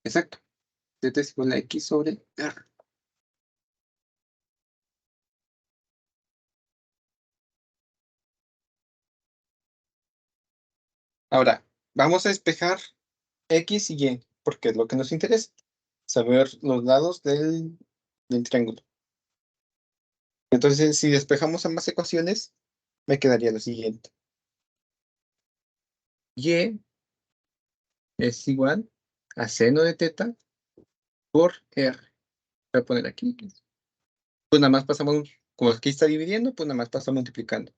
Exacto. Teta es igual a X sobre R. Ahora, vamos a despejar X y Y, porque es lo que nos interesa. Saber los lados del triángulo. Entonces, si despejamos ambas ecuaciones, me quedaría lo siguiente. Y es igual a seno de teta por R. Voy a poner aquí. Pues nada más pasamos, como aquí está dividiendo, pues nada más pasa multiplicando.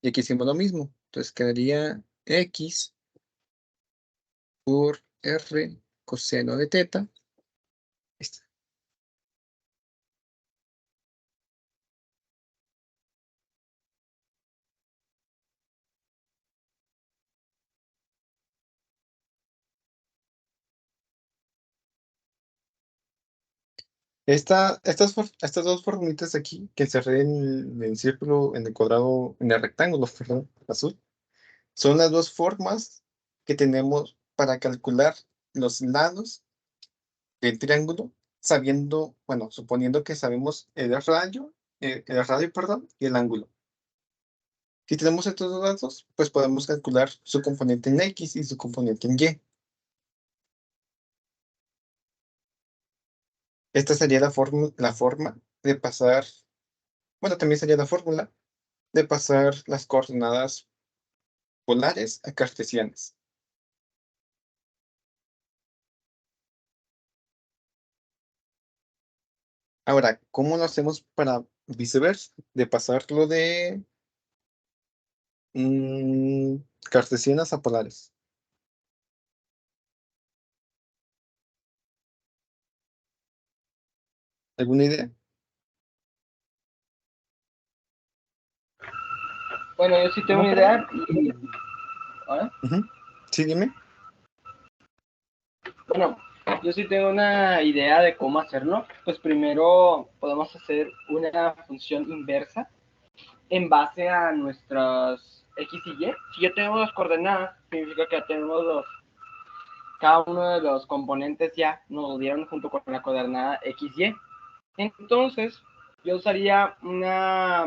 Y aquí hicimos lo mismo. Entonces quedaría X por R coseno de teta. Ahí está. Estas dos formulitas aquí que encerré en el círculo, en el cuadrado, en el rectángulo, perdón, azul, son las dos formas que tenemos para calcular los lados del triángulo, sabiendo, bueno, suponiendo que sabemos el radio, perdón, y el ángulo. Si tenemos estos dos datos, pues podemos calcular su componente en X y su componente en Y. Esta sería la forma de pasar, bueno, también sería la fórmula de pasar las coordenadas polares a cartesianas. Ahora, ¿cómo lo hacemos para viceversa? De pasarlo de cartesianas a polares. ¿Alguna idea? Bueno, yo sí tengo una idea. ¿Ahora? Sí, dime. Bueno, yo sí tengo una idea de cómo hacerlo. Pues primero podemos hacer una función inversa en base a nuestras X y Y. Si yo tengo las coordenadas, significa que ya tenemos cada uno de los componentes ya nos lo dieron junto con la coordenada X, Y. Entonces, yo usaría una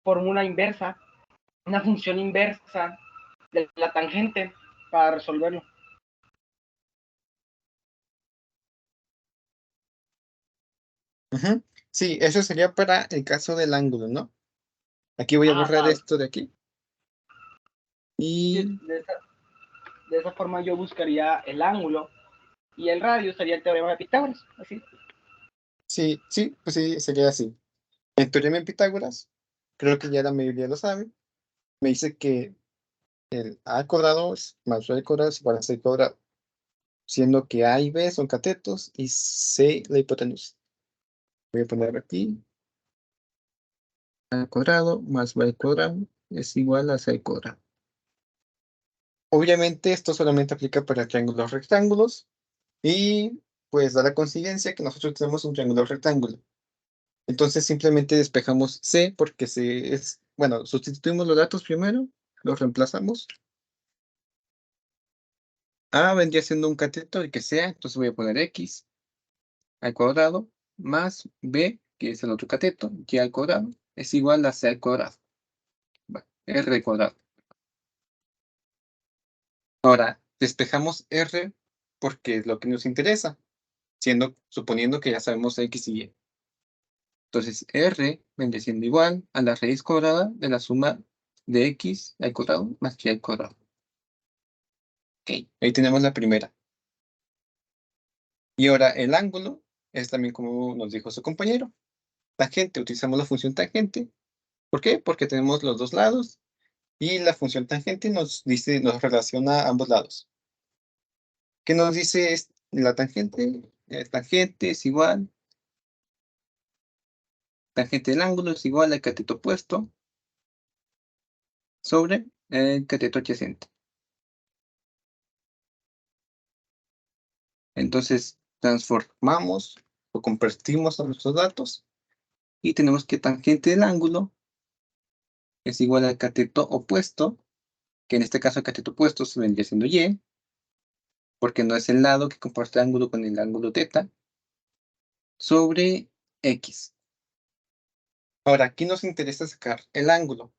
fórmula inversa, una función inversa de la tangente para resolverlo. Sí, eso sería para el caso del ángulo, ¿no? Aquí voy a borrar esto de aquí. Y de esa forma yo buscaría el ángulo y el radio sería el teorema de Pitágoras, así. sí, pues sí, sería así. El teorema de Pitágoras, creo que ya la mayoría lo sabe, me dice que el A al cuadrado más B al cuadrado es igual a C al cuadrado, siendo que A y B son catetos y C la hipotenusa. Voy a poner aquí A al cuadrado más B al cuadrado es igual a C al cuadrado. Obviamente esto solamente aplica para triángulos rectángulos y pues da la coincidencia que nosotros tenemos un triángulo rectángulo. Entonces simplemente despejamos C porque C es, bueno, sustituimos los datos primero, los reemplazamos. A vendría siendo un cateto, el que sea, entonces voy a poner X al cuadrado más B, que es el otro cateto, Y al cuadrado, es igual a C al cuadrado. Bueno, R al cuadrado. Ahora, despejamos R porque es lo que nos interesa, suponiendo que ya sabemos X y Y. Entonces, R vendría siendo igual a la raíz cuadrada de la suma de X al cuadrado más Y al cuadrado. Ok, ahí tenemos la primera. Y ahora el ángulo es también como nos dijo su compañero. Tangente, utilizamos la función tangente. ¿Por qué? Porque tenemos los dos lados y la función tangente nos relaciona ambos lados. ¿Qué nos dice la tangente? Tangente es igual. Tangente del ángulo es igual al cateto opuesto sobre el cateto adyacente. Entonces, transformamos o convertimos a nuestros datos y tenemos que tangente del ángulo es igual al cateto opuesto, que en este caso el cateto opuesto se vendría siendo Y, porque no es el lado que comparte el ángulo con el ángulo teta, sobre X. Ahora, aquí nos interesa sacar el ángulo.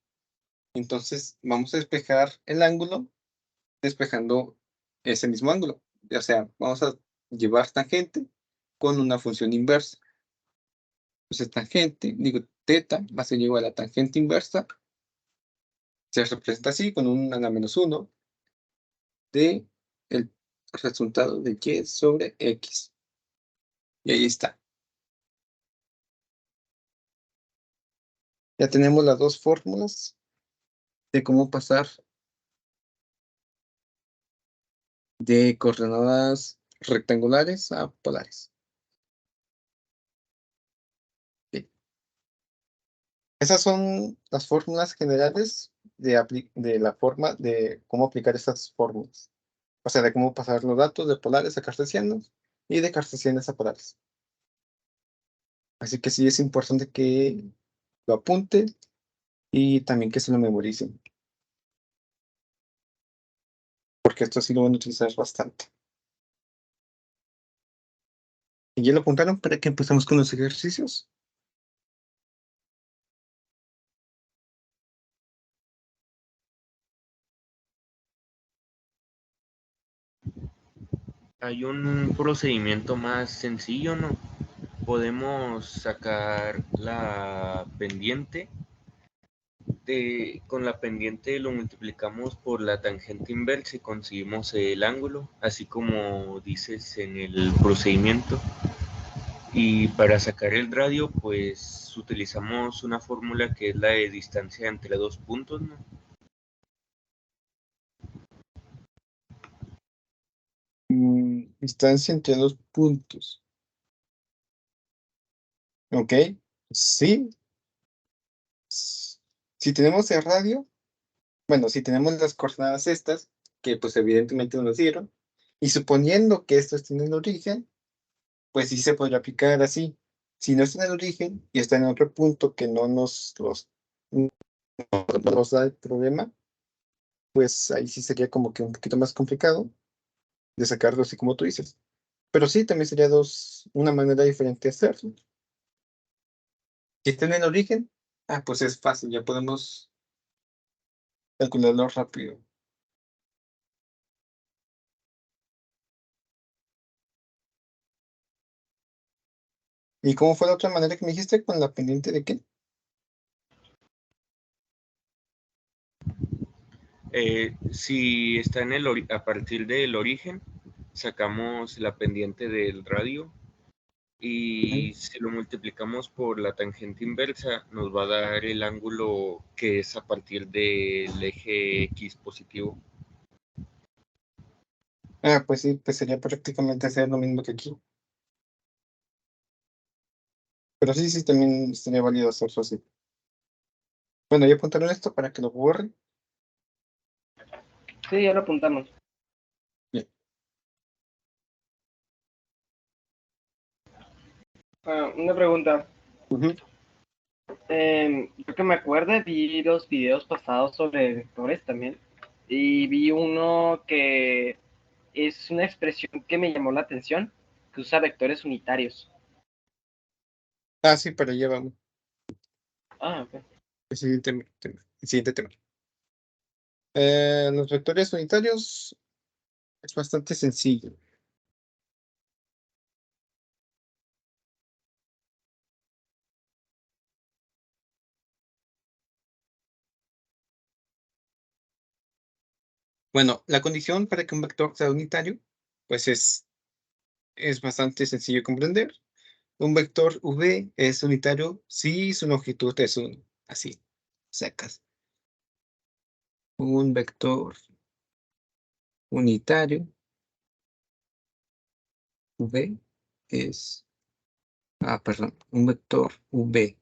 Entonces, vamos a despejar el ángulo despejando ese mismo ángulo. O sea, vamos a llevar tangente con una función inversa. Entonces, tangente, digo, teta va a ser igual a tangente inversa. Se representa así con un a la menos 1 de el resultado de Y sobre X. Y ahí está. Ya tenemos las dos fórmulas de cómo pasar de coordenadas rectangulares a polares. Bien. Esas son las fórmulas generales de la forma de cómo aplicar estas fórmulas. O sea, de cómo pasar los datos de polares a cartesianos y de cartesianos a polares. Así que sí es importante que lo apunten y también que se lo memoricen. Porque esto sí lo van a utilizar bastante. ¿Y ya lo apuntaron para que empecemos con los ejercicios? Hay un procedimiento más sencillo, ¿no? Podemos sacar la pendiente. Con la pendiente lo multiplicamos por la tangente inversa y conseguimos el ángulo, así como dices en el procedimiento. Y para sacar el radio, pues utilizamos una fórmula que es la de distancia entre dos puntos, ¿no? Distancia entre dos puntos. Ok, sí. Si tenemos el radio, bueno, si tenemos las coordenadas estas, que pues evidentemente nos dieron, y suponiendo que estos tienen origen, pues sí se podría aplicar así. Si no está en el origen y está en otro punto que no nos da el problema, pues ahí sí sería como que un poquito más complicado de sacarlo así como tú dices. Pero sí, también sería una manera diferente de hacerlo. Si está en el origen, pues es fácil, ya podemos calcularlo rápido. ¿Y cómo fue la otra manera que me dijiste con la pendiente de qué? Si está a partir del origen, sacamos la pendiente del radio y si lo multiplicamos por la tangente inversa, nos va a dar el ángulo que es a partir del eje X positivo. Pues sí, pues sería prácticamente hacer lo mismo que aquí. Pero sí, también estaría válido hacerlo así. Bueno, ya apuntaron esto para que lo borren. Sí, ya lo apuntamos. Bien. Una pregunta. Yo que me acuerdo, vi los videos pasados sobre vectores también. Y vi uno que es una expresión que me llamó la atención, que usa vectores unitarios. Sí, pero ya vamos. Ok. El siguiente tema. Los vectores unitarios es bastante sencillo. Bueno, la condición para que un vector sea unitario, pues es bastante sencillo de comprender. Un vector v es unitario si su longitud es 1. Así, sacas. Un vector unitario v es... perdón. Un vector v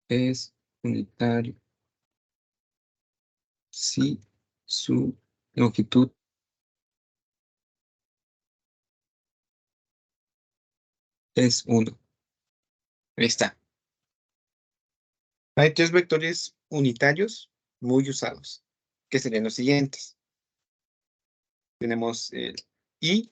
es unitario si su longitud es 1. Ahí está. Hay tres vectores unitarios muy usados, que serían los siguientes. Tenemos el I,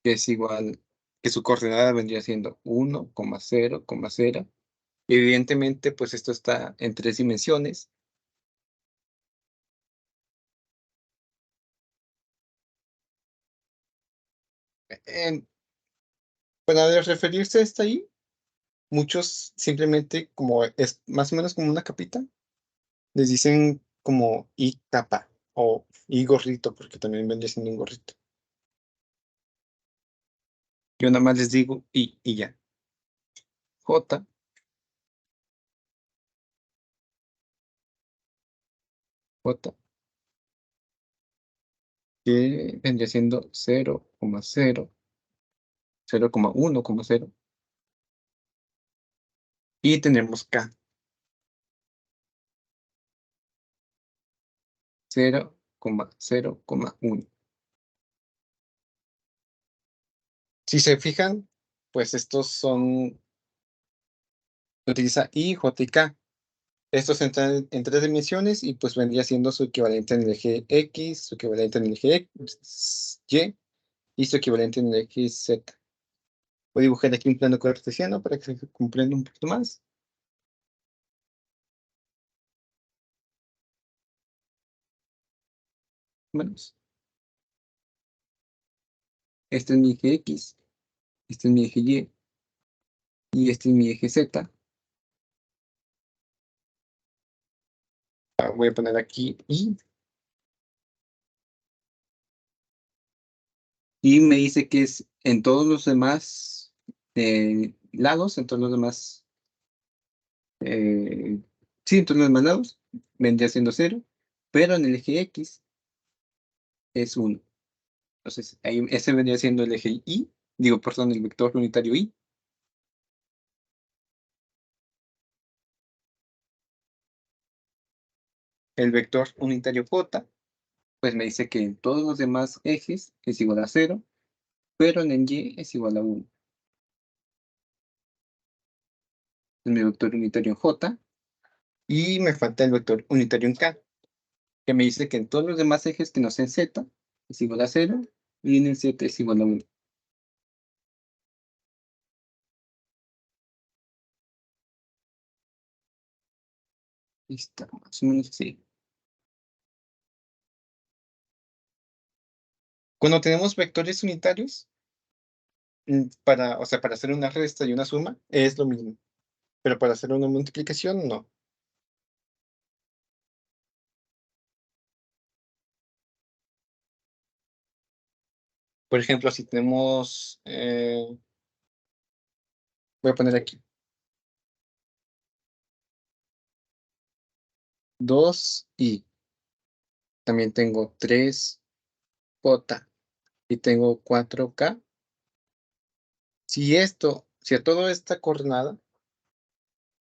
que es igual, que su coordenada vendría siendo 1, 0, 0. Evidentemente, pues esto está en 3 dimensiones. Para referirse a esta I, muchos simplemente como es más o menos como una capita, les dicen como I capa o I gorrito, porque también vendría siendo un gorrito. Yo nada más les digo I y ya. J, J, que vendría siendo 0, 0, 0,1, 0. Y tenemos K, 0,0,1. Si se fijan, pues estos son, utiliza I, J y K. Estos entran en 3 dimensiones y pues vendría siendo su equivalente en el eje X, su equivalente en el eje Y y su equivalente en el eje Z. Voy a dibujar aquí un plano cartesiano para que se comprenda un poquito más. Menos. Este es mi eje X, este es mi eje y este es mi eje Z. Voy a poner aquí y me dice que es en todos los demás lados, en todos los demás, sí, en todos los demás lados, vendría siendo 0, pero en el eje X es 1. Entonces, ahí, ese vendría siendo el eje Y, perdón, el vector unitario Y. El vector unitario J, pues me dice que en todos los demás ejes es igual a 0, pero en el Y es igual a 1. Es mi vector unitario en J. Y me falta el vector unitario en K, que me dice que en todos los demás ejes que no sean Z es igual a 0 y en el Z es igual a 1. Está más o menos así. Cuando tenemos vectores unitarios, para hacer una resta y una suma, es lo mismo. Pero para hacer una multiplicación, no. Por ejemplo, si tenemos, voy a poner aquí, 2i. También tengo 3j y tengo 4k. Si a toda esta coordenada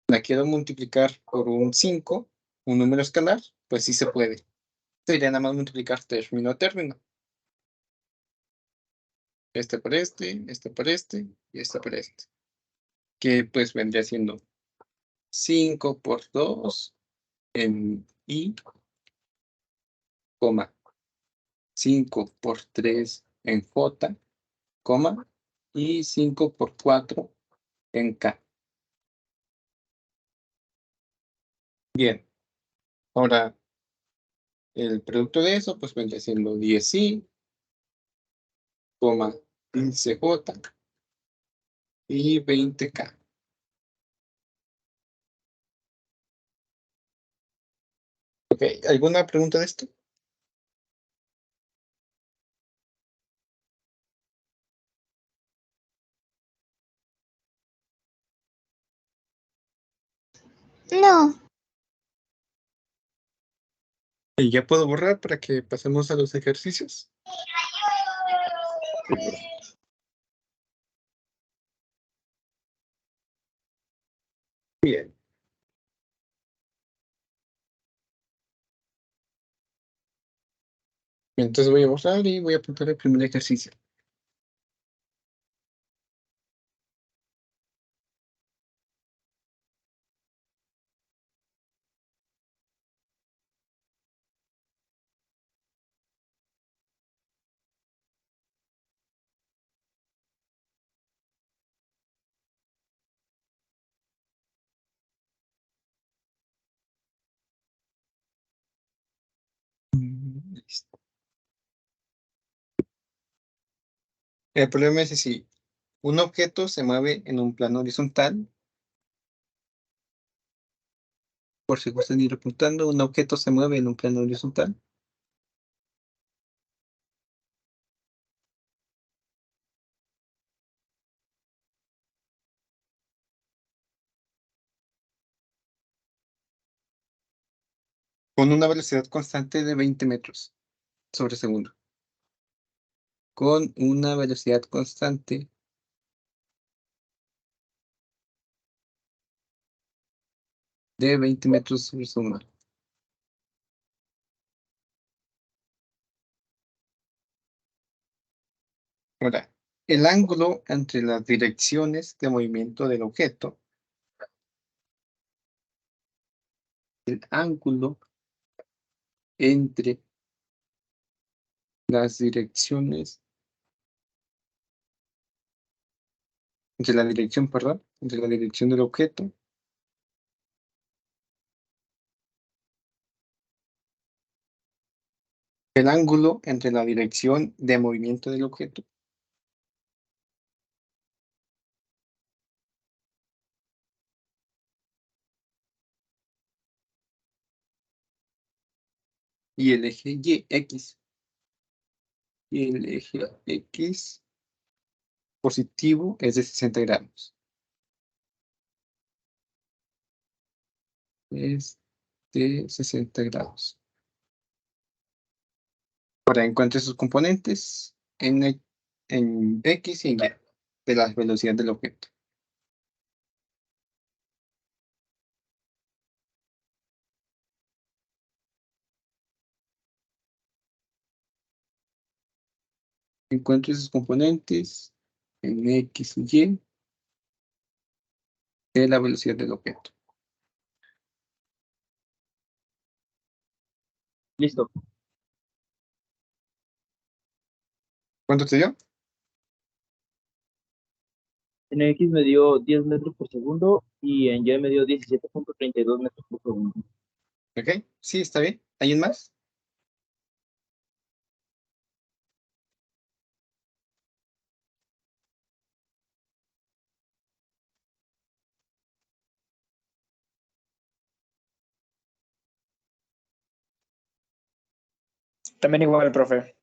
la quiero multiplicar por un 5, un número escalar, pues sí se puede. Sería nada más multiplicar término a término. Este por este y este por este. Que pues vendría siendo 5 por 2 en I, 5 por 3 en J, y 5 por 4 en K. Bien. Ahora, el producto de eso pues vendría siendo 10i, 15j y 20k. Ok, ¿alguna pregunta de esto? No. Y ya puedo borrar para que pasemos a los ejercicios. Bien. Entonces voy a borrar y voy a apuntar el primer ejercicio. Listo. El problema es si un objeto se mueve en un plano horizontal, por si gustan ir apuntando, un objeto se mueve en un plano horizontal. Con una velocidad constante de 20 metros sobre segundo. Con una velocidad constante de 20 metros sobre segundo. Ahora, El ángulo entre las direcciones de movimiento del objeto. El ángulo entre las direcciones. Entre la dirección, perdón. Entre la dirección del objeto. El ángulo entre la dirección de movimiento del objeto. Y el eje Y, X. Y el eje X positivo es de 60 grados. Es de 60 grados. Ahora encuentre sus componentes en X y en Y de la velocidad del objeto. Encuentre sus componentes en X y Y de la velocidad del objeto. Listo. ¿Cuánto te dio? En X me dio 10 metros por segundo y en Y me dio 17.32 metros por segundo. Ok, sí, está bien. ¿Hay un más? También igual, profe.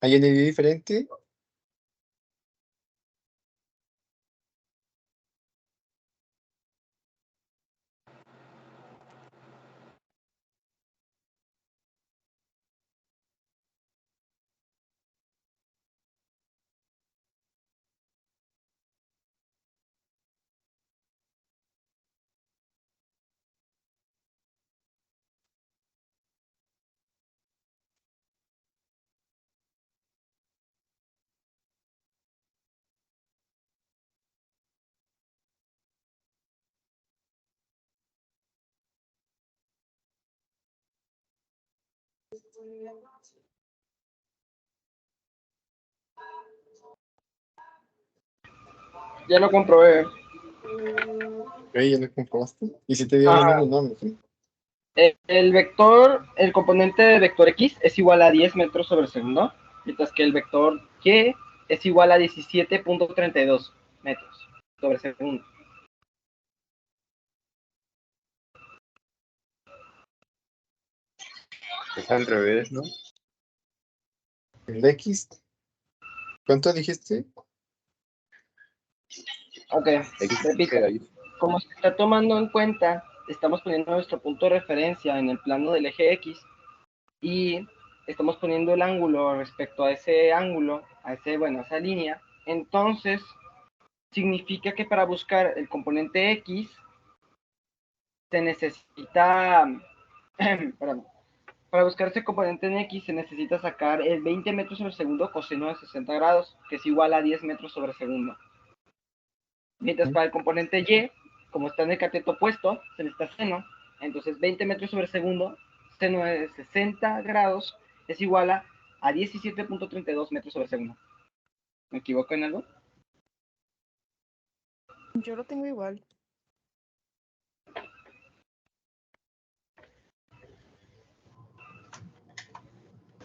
¿Hay un ID diferente? Ya lo comprobé. Ok, ya lo comprobaste. ¿Y si te dio Ajá. menos? No, ¿sí? El vector, el componente de vector X es igual a 10 metros sobre segundo, mientras que el vector Y es igual a 17.32 metros sobre segundo. Es al revés, ¿no? El X. ¿Cuánto dijiste? Ok, repito. Como se está tomando en cuenta, estamos poniendo nuestro punto de referencia en el plano del eje X y estamos poniendo el ángulo respecto a ese ángulo, a esa línea. Entonces, significa que para buscar el componente X se necesita, perdón, para buscar ese componente en X se necesita sacar el 20 metros sobre segundo coseno de 60 grados, que es igual a 10 metros sobre segundo. Mientras para el componente Y, como está en el cateto opuesto, se necesita seno, entonces 20 metros sobre segundo, seno de 60 grados, es igual a 17.32 metros sobre segundo. ¿Me equivoco en algo? Yo lo tengo igual.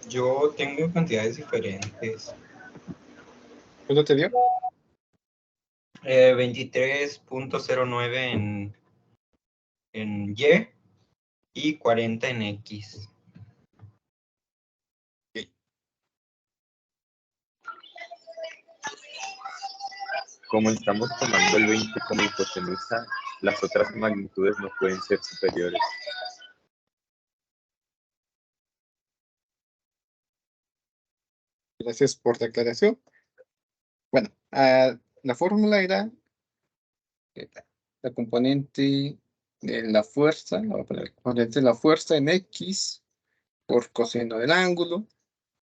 Yo tengo cantidades diferentes. ¿Cuánto te dio? 23.09 en Y y 40 en X. Como estamos tomando el 20 como hipotenusa, las otras magnitudes no pueden ser superiores. Gracias por la aclaración. Bueno, la fórmula era la componente de la fuerza, voy a poner la componente de la fuerza en X por coseno del ángulo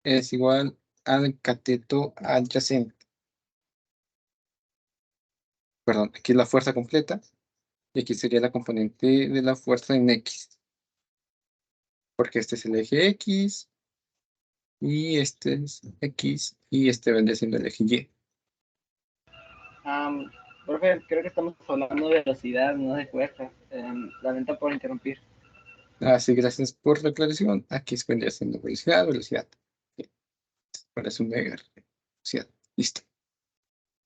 es igual al cateto adyacente. Perdón, aquí es la fuerza completa y aquí sería la componente de la fuerza en X. Porque este es el eje X y este es X y este vendría siendo el eje Y. Profe, creo que estamos hablando de velocidad, no de fuerza. Lamento por interrumpir. Así, gracias por la aclaración. Aquí vendría siendo velocidad, velocidad. Parece un mega velocidad. Listo.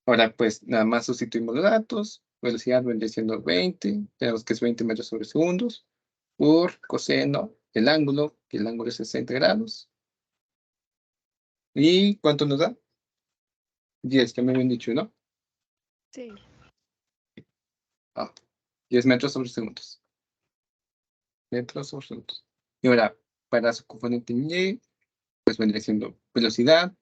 Ahora, pues, nada más sustituimos los datos. Velocidad vendría siendo 20. Tenemos que es 20 metros sobre segundos. Por coseno del ángulo, que el ángulo es 60 grados. ¿Y cuánto nos da? 10, que me habían dicho, ¿no? Sí. 10 metros sobre segundos. Metros sobre segundos. Y ahora, para su componente Y, pues vendría siendo velocidad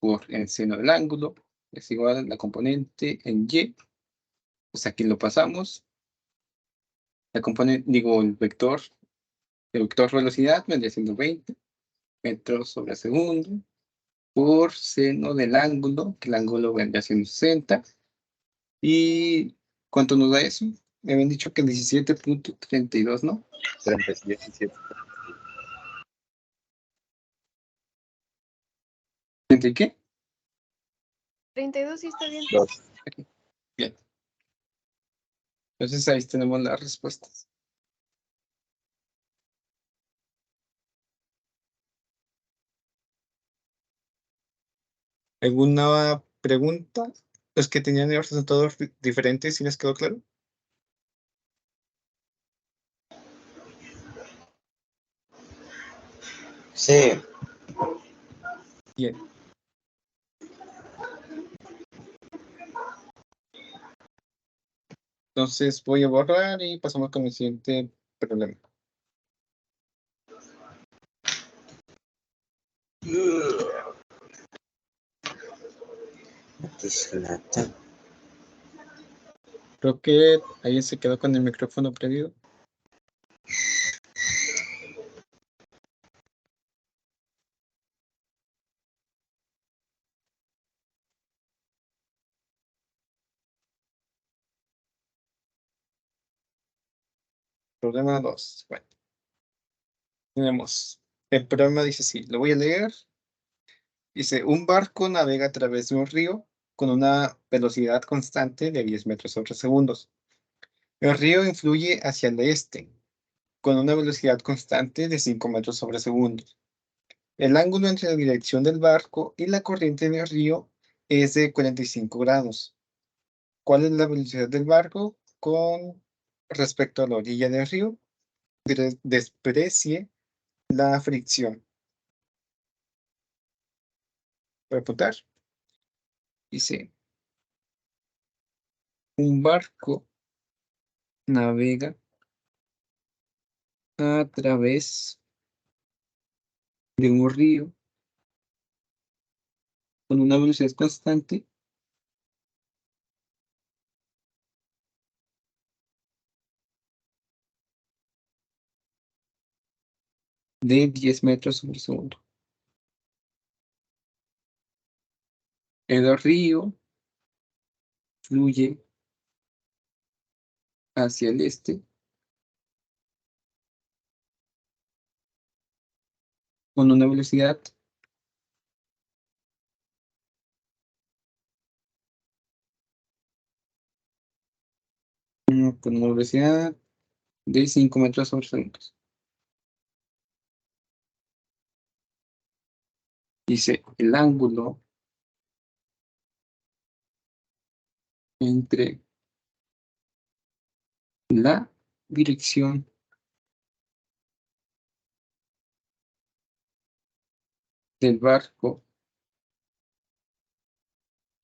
por el seno del ángulo. Es igual a la componente en Y. Pues aquí lo pasamos. La componente, digo, el vector velocidad vendría siendo 20 metros sobre segundo por seno del ángulo, que el ángulo vendría siendo 60. ¿Y cuánto nos da eso? Me habían dicho que 17.32, ¿no? 17. ¿30 y qué? 32 sí está bien. Bien. Entonces ahí tenemos las respuestas. ¿Alguna pregunta? Los que tenían resultados diferentes, ¿sí les quedó claro? Sí. Bien. Entonces voy a borrar y pasamos con el siguiente problema. Creo que alguien se quedó con el micrófono prendido. Problema 2. Bueno. Tenemos. El problema dice así, lo voy a leer. Dice, un barco navega a través de un río con una velocidad constante de 10 metros sobre segundos. El río influye hacia el este con una velocidad constante de 5 metros sobre segundos. El ángulo entre la dirección del barco y la corriente del río es de 45 grados. ¿Cuál es la velocidad del barco con respecto a la orilla del río? Desprecie la fricción. Voy a apuntar. Dice, un barco navega a través de un río con una velocidad constante de 10 metros sobre segundo. El río fluye hacia el este con una velocidad de 5 metros sobre segundo. Dice el ángulo entre la dirección del barco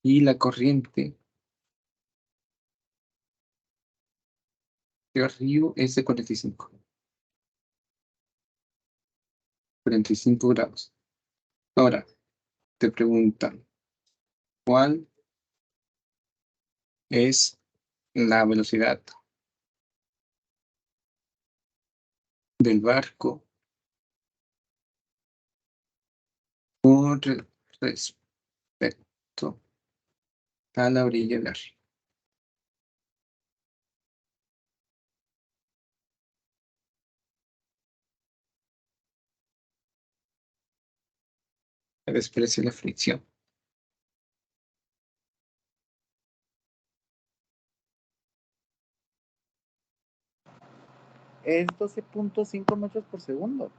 Y la corriente de río es de 45. 45 grados. Ahora, te preguntan, ¿cuál es la velocidad del barco con respecto a la orilla del río? La desprecia la fricción. Es 12.5 metros por segundo.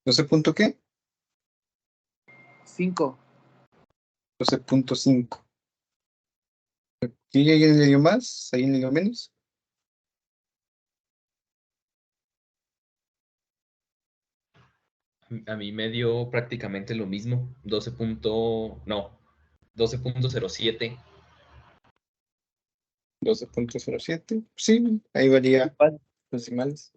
¿12 punto qué? 5. 12.5. ¿Y alguien le dio más? ¿Alguien le dio menos? A mí me dio prácticamente lo mismo, 12.07. 12.07. Sí, ahí varía los decimales.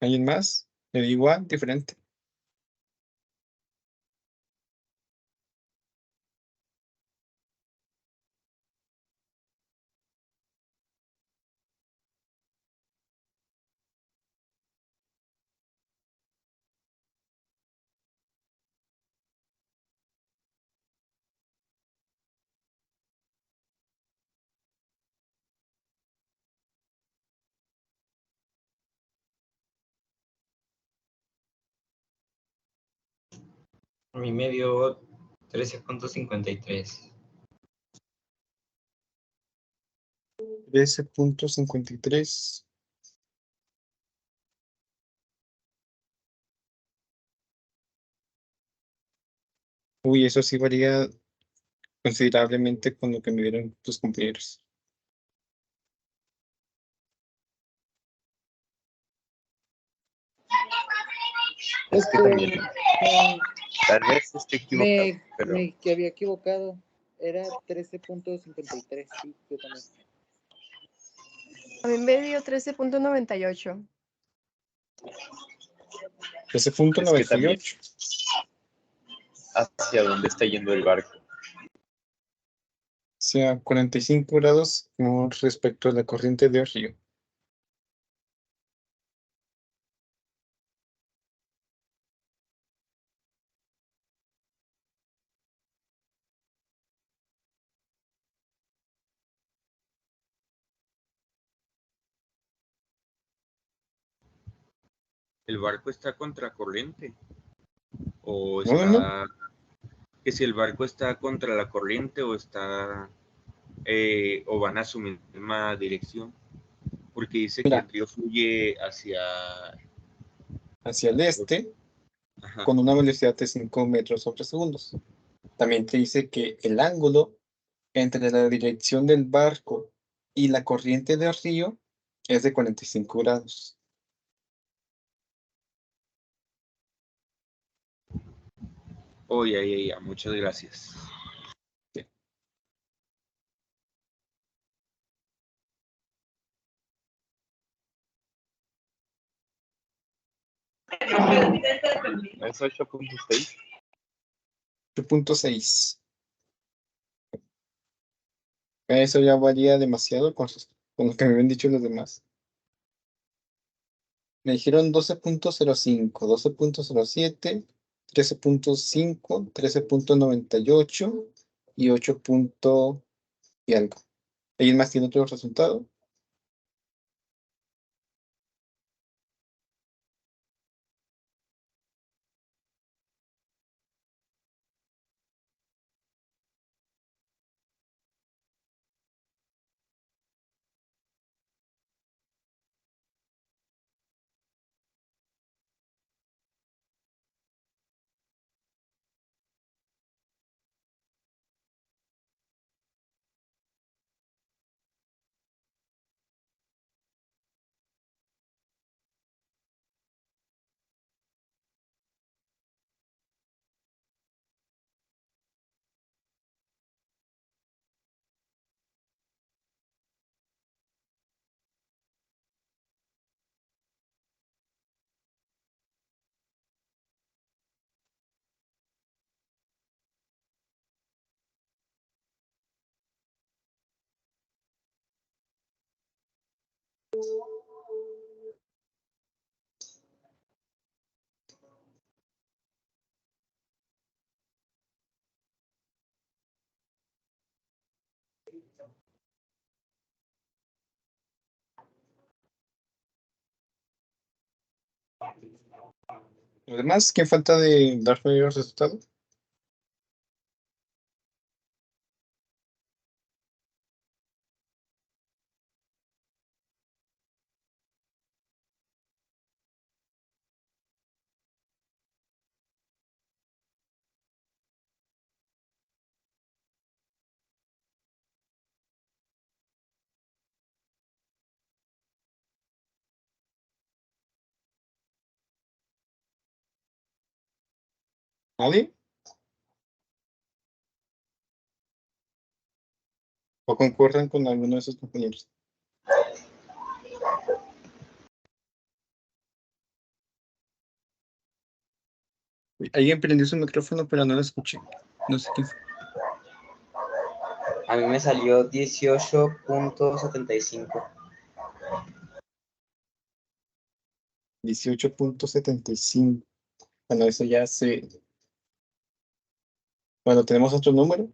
¿Alguien más? ¿Le dio igual? ¿Diferente? A mí me dio 13.53. 13.53. Uy, eso sí varía considerablemente con lo que me dieron tus compañeros. Es que también, tal vez esté equivocado, pero Que había equivocado. Era 13.53. Sí, yo también. A mí me dio 13.98. 13.98. hacia dónde está yendo el barco. O sea, 45 grados con respecto a la corriente de río. ¿El barco está contracorriente? ¿O No, no, no. está... que si el barco está contra la corriente o está... o van a su misma dirección? Porque dice que Mira, el río fluye hacia... hacia el este Ajá. con una velocidad de 5 metros sobre segundos. También te dice que el ángulo entre la dirección del barco y la corriente del río es de 45 grados. Oh, ya, muchas gracias. Sí. ¿Es 8.6? 8.6. Eso ya varía demasiado con lo que me habían dicho los demás. Me dijeron 12.05, 12.07, 13.5, 13.98 y 8 y algo. ¿Alguien más tiene otro resultado? Los demás, ¿quién falta de dar el resultado? ¿Nadie? ¿O concuerdan con alguno de sus compañeros? Alguien prendió su micrófono, pero no lo escuché. No sé quién fue. A mí me salió 18.75. 18.75. Bueno, eso ya se... Bueno, tenemos otro número.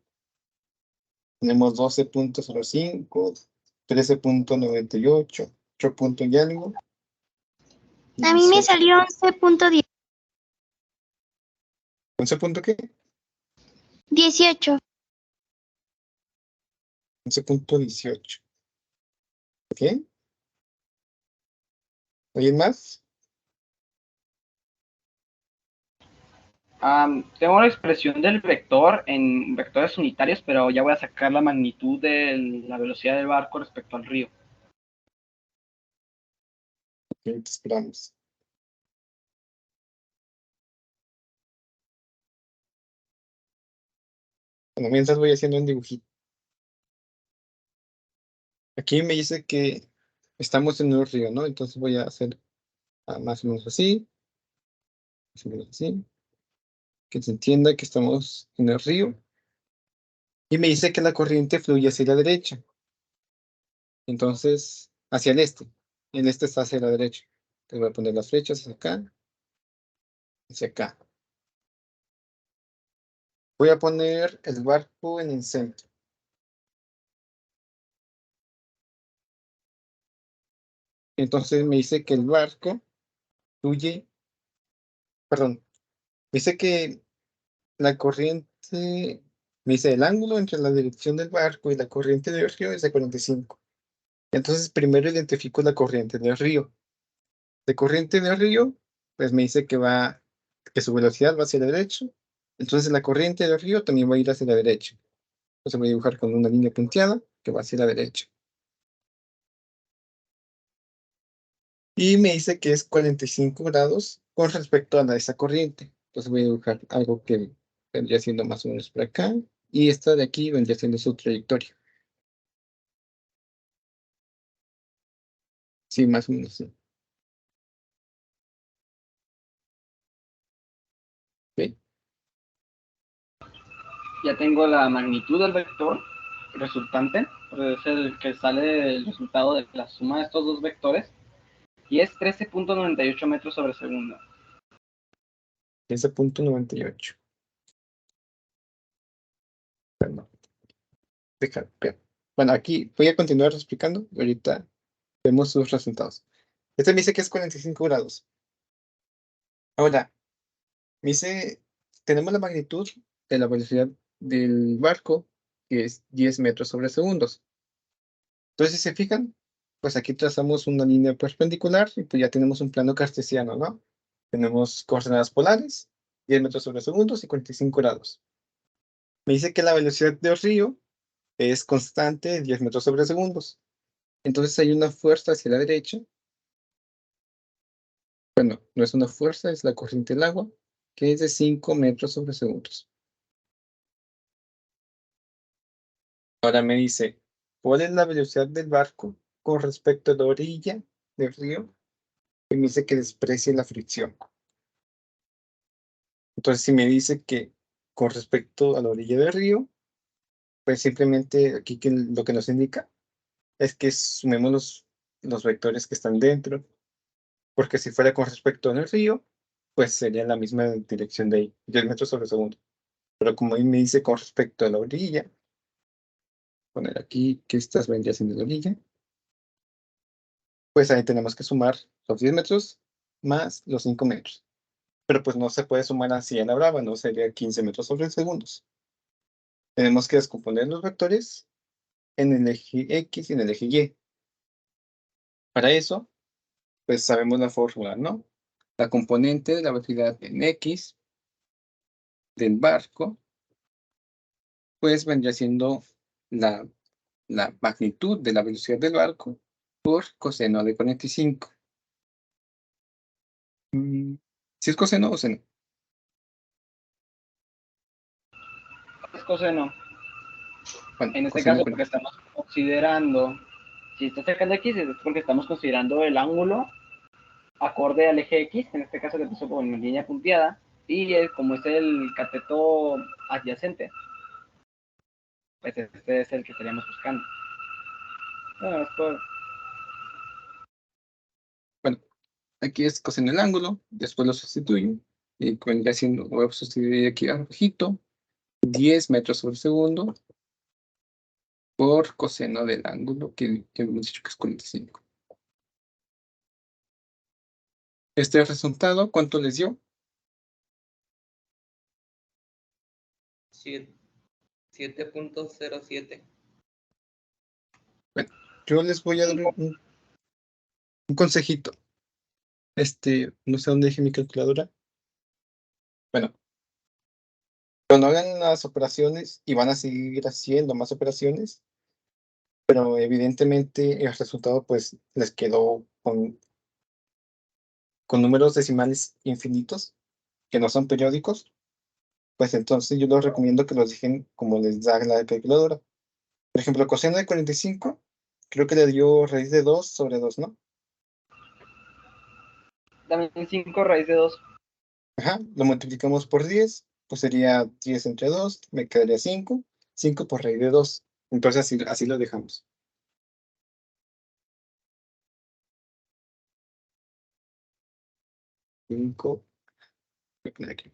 Tenemos 12.05, 13.98, 8 punto y algo. A mí me salió 11.10. ¿11 punto qué? 18. 11.18. ¿Ok? ¿Alguien más? Tengo la expresión del vector en vectores unitarios, pero ya voy a sacar la magnitud de la velocidad del barco respecto al río. Ok, te esperamos. Bueno, mientras voy haciendo un dibujito. Aquí me dice que estamos en un río, ¿no? Entonces voy a hacer más o menos así. Más o menos así. Que se entienda que estamos en el río. Y me dice que la corriente fluye hacia la derecha. Entonces, hacia el este. El este está hacia la derecha. Te voy a poner las flechas hacia acá. Hacia acá. Voy a poner el barco en el centro. Entonces me dice que el barco fluye. Perdón. Me dice que la corriente. Me dice el ángulo entre la dirección del barco y la corriente del río es de 45. Entonces primero identifico la corriente del río. De corriente del río, pues me dice que su velocidad va hacia la derecha. Entonces la corriente del río también va a ir hacia la derecha. Entonces voy a dibujar con una línea punteada que va hacia la derecha. Y me dice que es 45 grados con respecto a esa corriente. Entonces voy a dibujar algo que vendría siendo más o menos por acá. Y esta de aquí vendría siendo su trayectoria. Sí, más o menos, sí. Ok. Ya tengo la magnitud del vector resultante, es el que sale el resultado de la suma de estos dos vectores, y es 13.98 metros sobre segundo. 15.98. Bueno, bueno, aquí voy a continuar explicando. Ahorita vemos sus resultados. Este me dice que es 45 grados. Ahora, me dice, tenemos la magnitud de la velocidad del barco, que es 10 metros sobre segundos. Entonces, si se fijan, pues aquí trazamos una línea perpendicular y pues ya tenemos un plano cartesiano, ¿no? Tenemos coordenadas polares, 10 metros sobre segundos y 45 grados. Me dice que la velocidad del río es constante, 10 metros sobre segundos. Entonces hay una fuerza hacia la derecha. Bueno, no es una fuerza, es la corriente del agua, que es de 5 metros sobre segundos. Ahora me dice, ¿cuál es la velocidad del barco con respecto a la orilla del río? Y me dice que desprecie la fricción. Entonces, si me dice que con respecto a la orilla del río, pues simplemente aquí lo que nos indica es que sumemos los vectores que están dentro, porque si fuera con respecto al río, pues sería la misma dirección de ahí, 10 metros sobre segundo. Pero como ahí me dice con respecto a la orilla, poner aquí que estas vendrían siendo la orilla, pues ahí tenemos que sumar los 10 metros más los 5 metros. pero pues no se puede sumar así en la brava, no sería 15 metros sobre segundos. Tenemos que descomponer los vectores en el eje X y en el eje Y. Para eso, pues sabemos la fórmula, ¿no? La componente de la velocidad en X del barco, pues vendría siendo la magnitud de la velocidad del barco por coseno de 45. ¿Si es coseno o seno? Es coseno. Bueno, En este coseno de caso, porque estamos considerando, si está cerca de X, es porque estamos considerando el ángulo acorde al eje X, en este caso que puso con línea punteada, y como es el cateto adyacente, pues este es el que estaríamos buscando. Bueno, es por... Bueno, aquí es coseno el ángulo, después lo sustituyo, y vendría siendo, voy a sustituir aquí abajito, 10 metros sobre segundo, por coseno del ángulo, que hemos dicho que es 45. Este resultado, ¿cuánto les dio? 7.07. Bueno, yo les voy a dar un consejito. No sé dónde dejé mi calculadora. Bueno, cuando hagan las operaciones, y van a seguir haciendo más operaciones, pero evidentemente el resultado pues les quedó con números decimales infinitos, que no son periódicos, pues entonces yo les recomiendo que los dejen como les da la calculadora. Por ejemplo, coseno de 45, creo que le dio raíz de 2 sobre 2, ¿no? También 5 raíz de 2. Ajá, lo multiplicamos por 10, pues sería 10 entre 2, me quedaría 5, 5 por raíz de 2. Entonces así lo dejamos. Cinco, voy a poner aquí.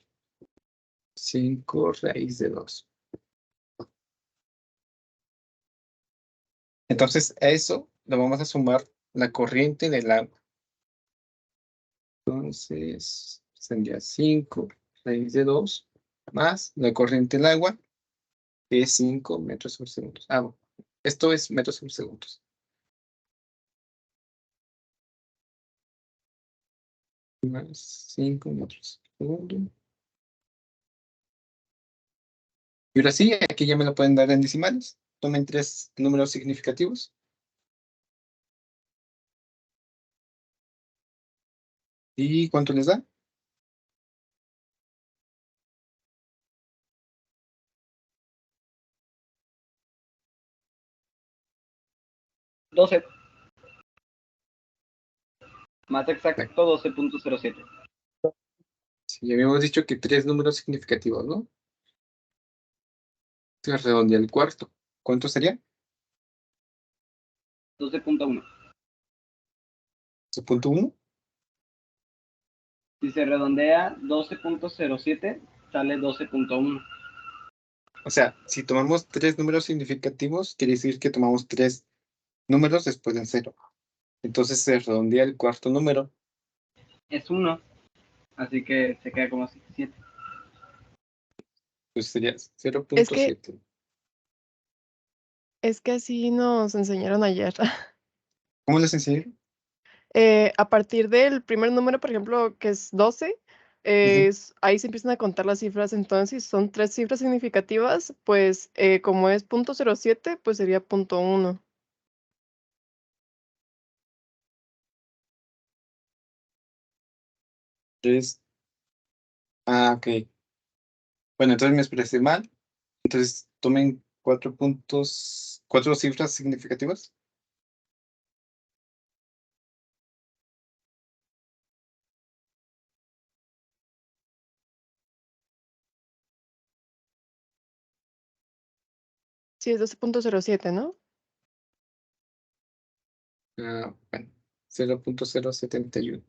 5 raíz de 2. Entonces a eso le vamos a sumar la corriente del agua. Entonces sería 5 raíz de 2 más la corriente del agua, que es 5 metros por segundo. Bueno, esto es metros por segundos. Más 5 metros por segundo. Y ahora sí, aquí ya me lo pueden dar en decimales. Tomen 3 números significativos. ¿Y cuánto les da? $12. Más exacto, 12.07. Sí, ya habíamos dicho que 3 números significativos, ¿no? Se redondea el cuarto. ¿Cuánto sería? 12.1. 12.1. Si se redondea 12.07, sale 12.1. O sea, si tomamos 3 números significativos, quiere decir que tomamos 3 números después del 0. Entonces se redondea el cuarto número. Es 1, así que se queda como 7. Pues sería 0.7. Es que así nos enseñaron ayer. ¿Cómo les enseñé? A partir del primer número, por ejemplo, que es 12, ahí se empiezan a contar las cifras. Entonces, si son 3 cifras significativas, pues como es .07, pues sería .1. Ok. Bueno, entonces me expresé mal. Entonces tomen 4 cifras significativas. Sí, es 12.07, ¿no? Bueno, 0.071.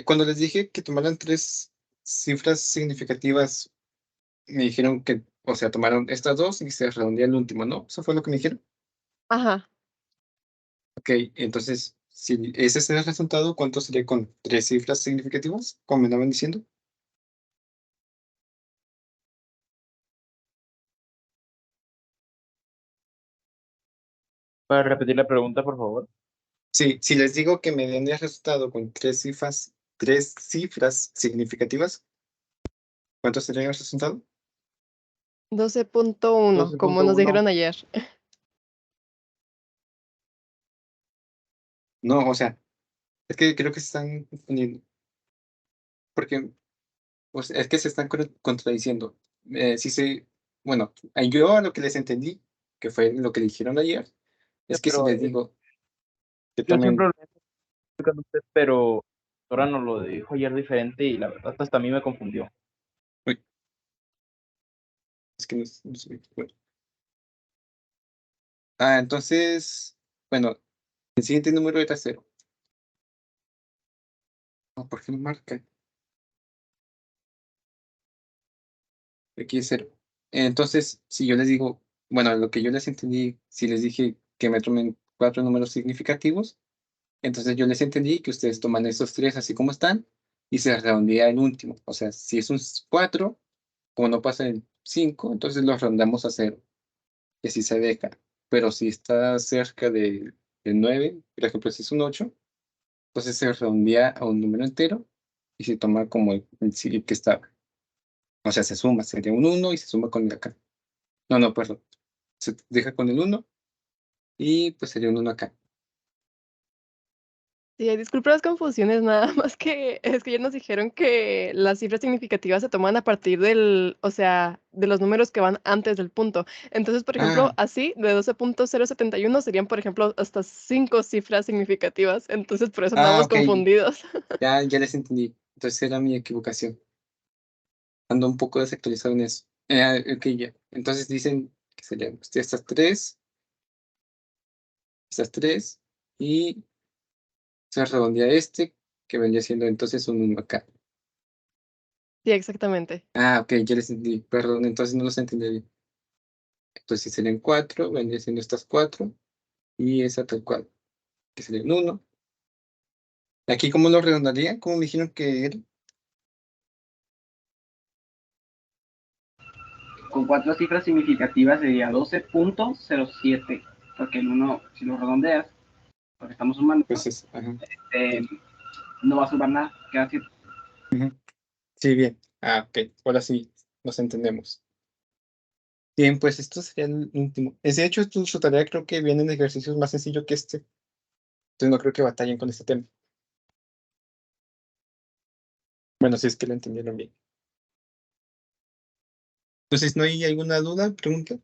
Cuando les dije que tomaran 3 cifras significativas, me dijeron que, o sea, tomaron estas 2 y se redondea el último, ¿no? ¿Eso fue lo que me dijeron? Ajá. Ok, entonces, si ese es el resultado, ¿cuánto sería con 3 cifras significativas? Como me andaban diciendo. Para repetir la pregunta, por favor. Sí, si les digo que me den el resultado con 3 cifras significativas, ¿cuánto sería el resultado? 12.1, como nos 12.1. dijeron ayer. No, o sea, es que creo que se están confundiendo. Porque pues, es que se están contradiciendo. Sí se, bueno, yo a lo que les entendí, que fue lo que dijeron ayer, es que si Pero les digo que yo siempre tomen, lo estoy explicando a usted, pero ahora nos lo dijo ayer diferente y la verdad hasta a mí me confundió. uy, es que no sé, bueno. Entonces, bueno, el siguiente número era 0. ¿Por qué no marca? Aquí es 0. Entonces, si yo les digo, bueno, lo que yo les entendí, si les dije que me tomen 4 números significativos, entonces yo les entendí que ustedes toman esos 3 así como están y se redondea el último. O sea, si es un 4, como no pasa en 5, entonces lo redondeamos a 0 y así se deja. Pero si está cerca del 9, por ejemplo, si es un 8, entonces se redondea a un número entero y se toma como el que estaba. O sea, se suma, sería un 1 y se suma con el acá. No, perdón. Se deja con el 1 y pues sería un 1 acá. Sí, disculpa las confusiones, nada más que es que ya nos dijeron que las cifras significativas se toman a partir del, o sea, de los números que van antes del punto. Entonces, por ejemplo, así, de 12.071 serían, por ejemplo, hasta 5 cifras significativas. Entonces, por eso andamos Ok, confundidos. ya les entendí. Entonces era mi equivocación. Ando un poco desactualizado en eso. Ok, ya. Entonces dicen que serían pues, estas tres, y se redondea que vendría siendo entonces un 1 acá. Sí, exactamente. Ok, ya les entendí. Perdón, entonces no los entendí bien. Entonces serían 4, vendría siendo estas 4, y esa tal cual, que sería un 1. Aquí, ¿cómo lo redondaría? ¿Cómo me dijeron que era? Con 4 cifras significativas sería 12.07, porque el 1, si lo redondeas, porque estamos sumando, Pues no va a sumar nada, queda 7. Sí, bien. Ok, ahora sí nos entendemos. Bien, pues esto sería el último. De hecho, su tarea creo que viene en ejercicios más sencillos que este. Entonces no creo que batallen con este tema. Bueno, si es que lo entendieron bien. Entonces, ¿no hay alguna duda, pregunta?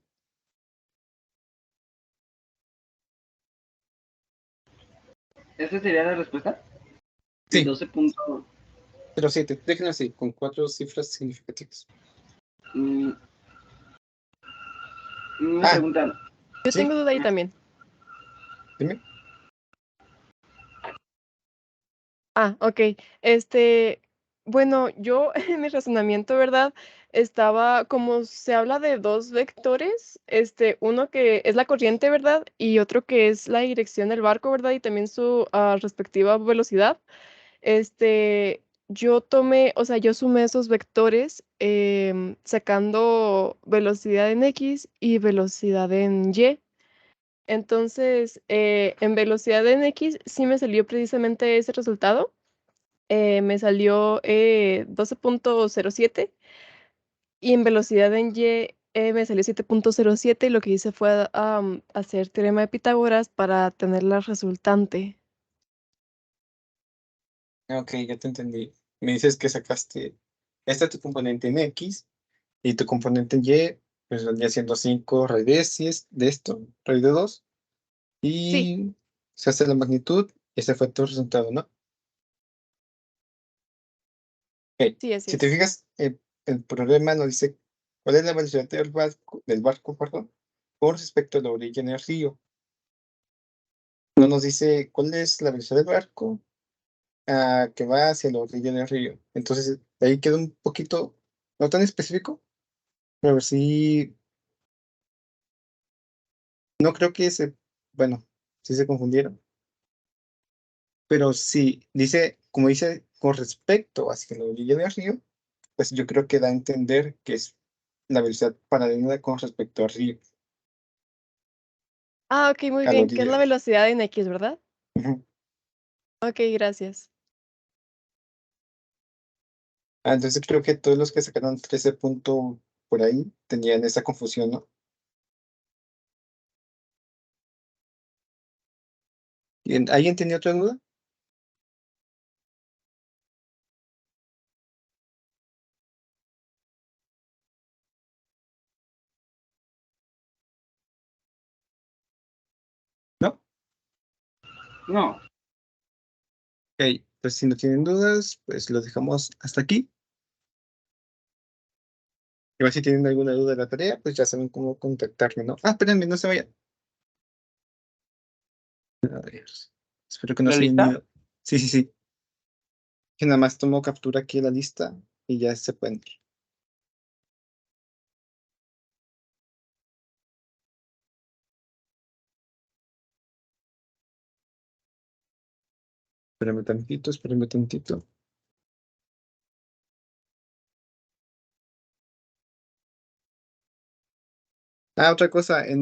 ¿Esa sería la respuesta? Sí. 12. Pero 7, déjenlo así, con 4 cifras significativas. Una pregunta. Yo tengo duda ahí también. Dime. Ok. Bueno, yo en mi razonamiento, ¿verdad? Estaba, como se habla de 2 vectores, uno que es la corriente, ¿verdad? Y otro que es la dirección del barco, ¿verdad? Y también su respectiva velocidad. Yo tomé, o sea, yo sumé esos vectores sacando velocidad en X y velocidad en Y. Entonces, en velocidad en X sí me salió precisamente ese resultado. Me salió 12.07 y en velocidad en Y me salió 7.07 y lo que hice fue hacer teorema de Pitágoras para tener la resultante. Ok, ya te entendí. Me dices que sacaste tu componente en X y tu componente en Y, pues vendría siendo 5 raíces de esto, raíz de 2, Sí. y se hace la magnitud, y ese fue tu resultado, ¿no? Ok, Sí, así si te es. fijas, el problema nos dice cuál es la velocidad del barco, perdón, con respecto a la orilla en el río. No nos dice cuál es la velocidad del barco que va hacia la orilla del río. Entonces, ahí queda un poquito, no tan específico, pero a ver si, no creo que bueno, si se confundieron. pero si dice, como dice, con respecto hacia la orilla del río, pues yo creo que da a entender que es la velocidad paralela con respecto al río, Ah, ok, muy a la bien, que es la orilla. velocidad en X, ¿verdad? Ujú. Ok, gracias. Entonces creo que todos los que sacaron 13 puntos por ahí tenían esa confusión, ¿no? Bien, ¿alguien tenía otra duda? ¿No? No. Ok, pues si no tienen dudas, pues lo dejamos hasta aquí. Igual si tienen alguna duda de la tarea, pues ya saben cómo contactarme, ¿no? Espérenme, no se vayan. A ver, espero que no ¿La se hayan lista? ido. Sí, sí, sí. Que nada más tomo captura aquí de la lista y ya se pueden ir. Espérame tantito, espérame tantito. Otra cosa, en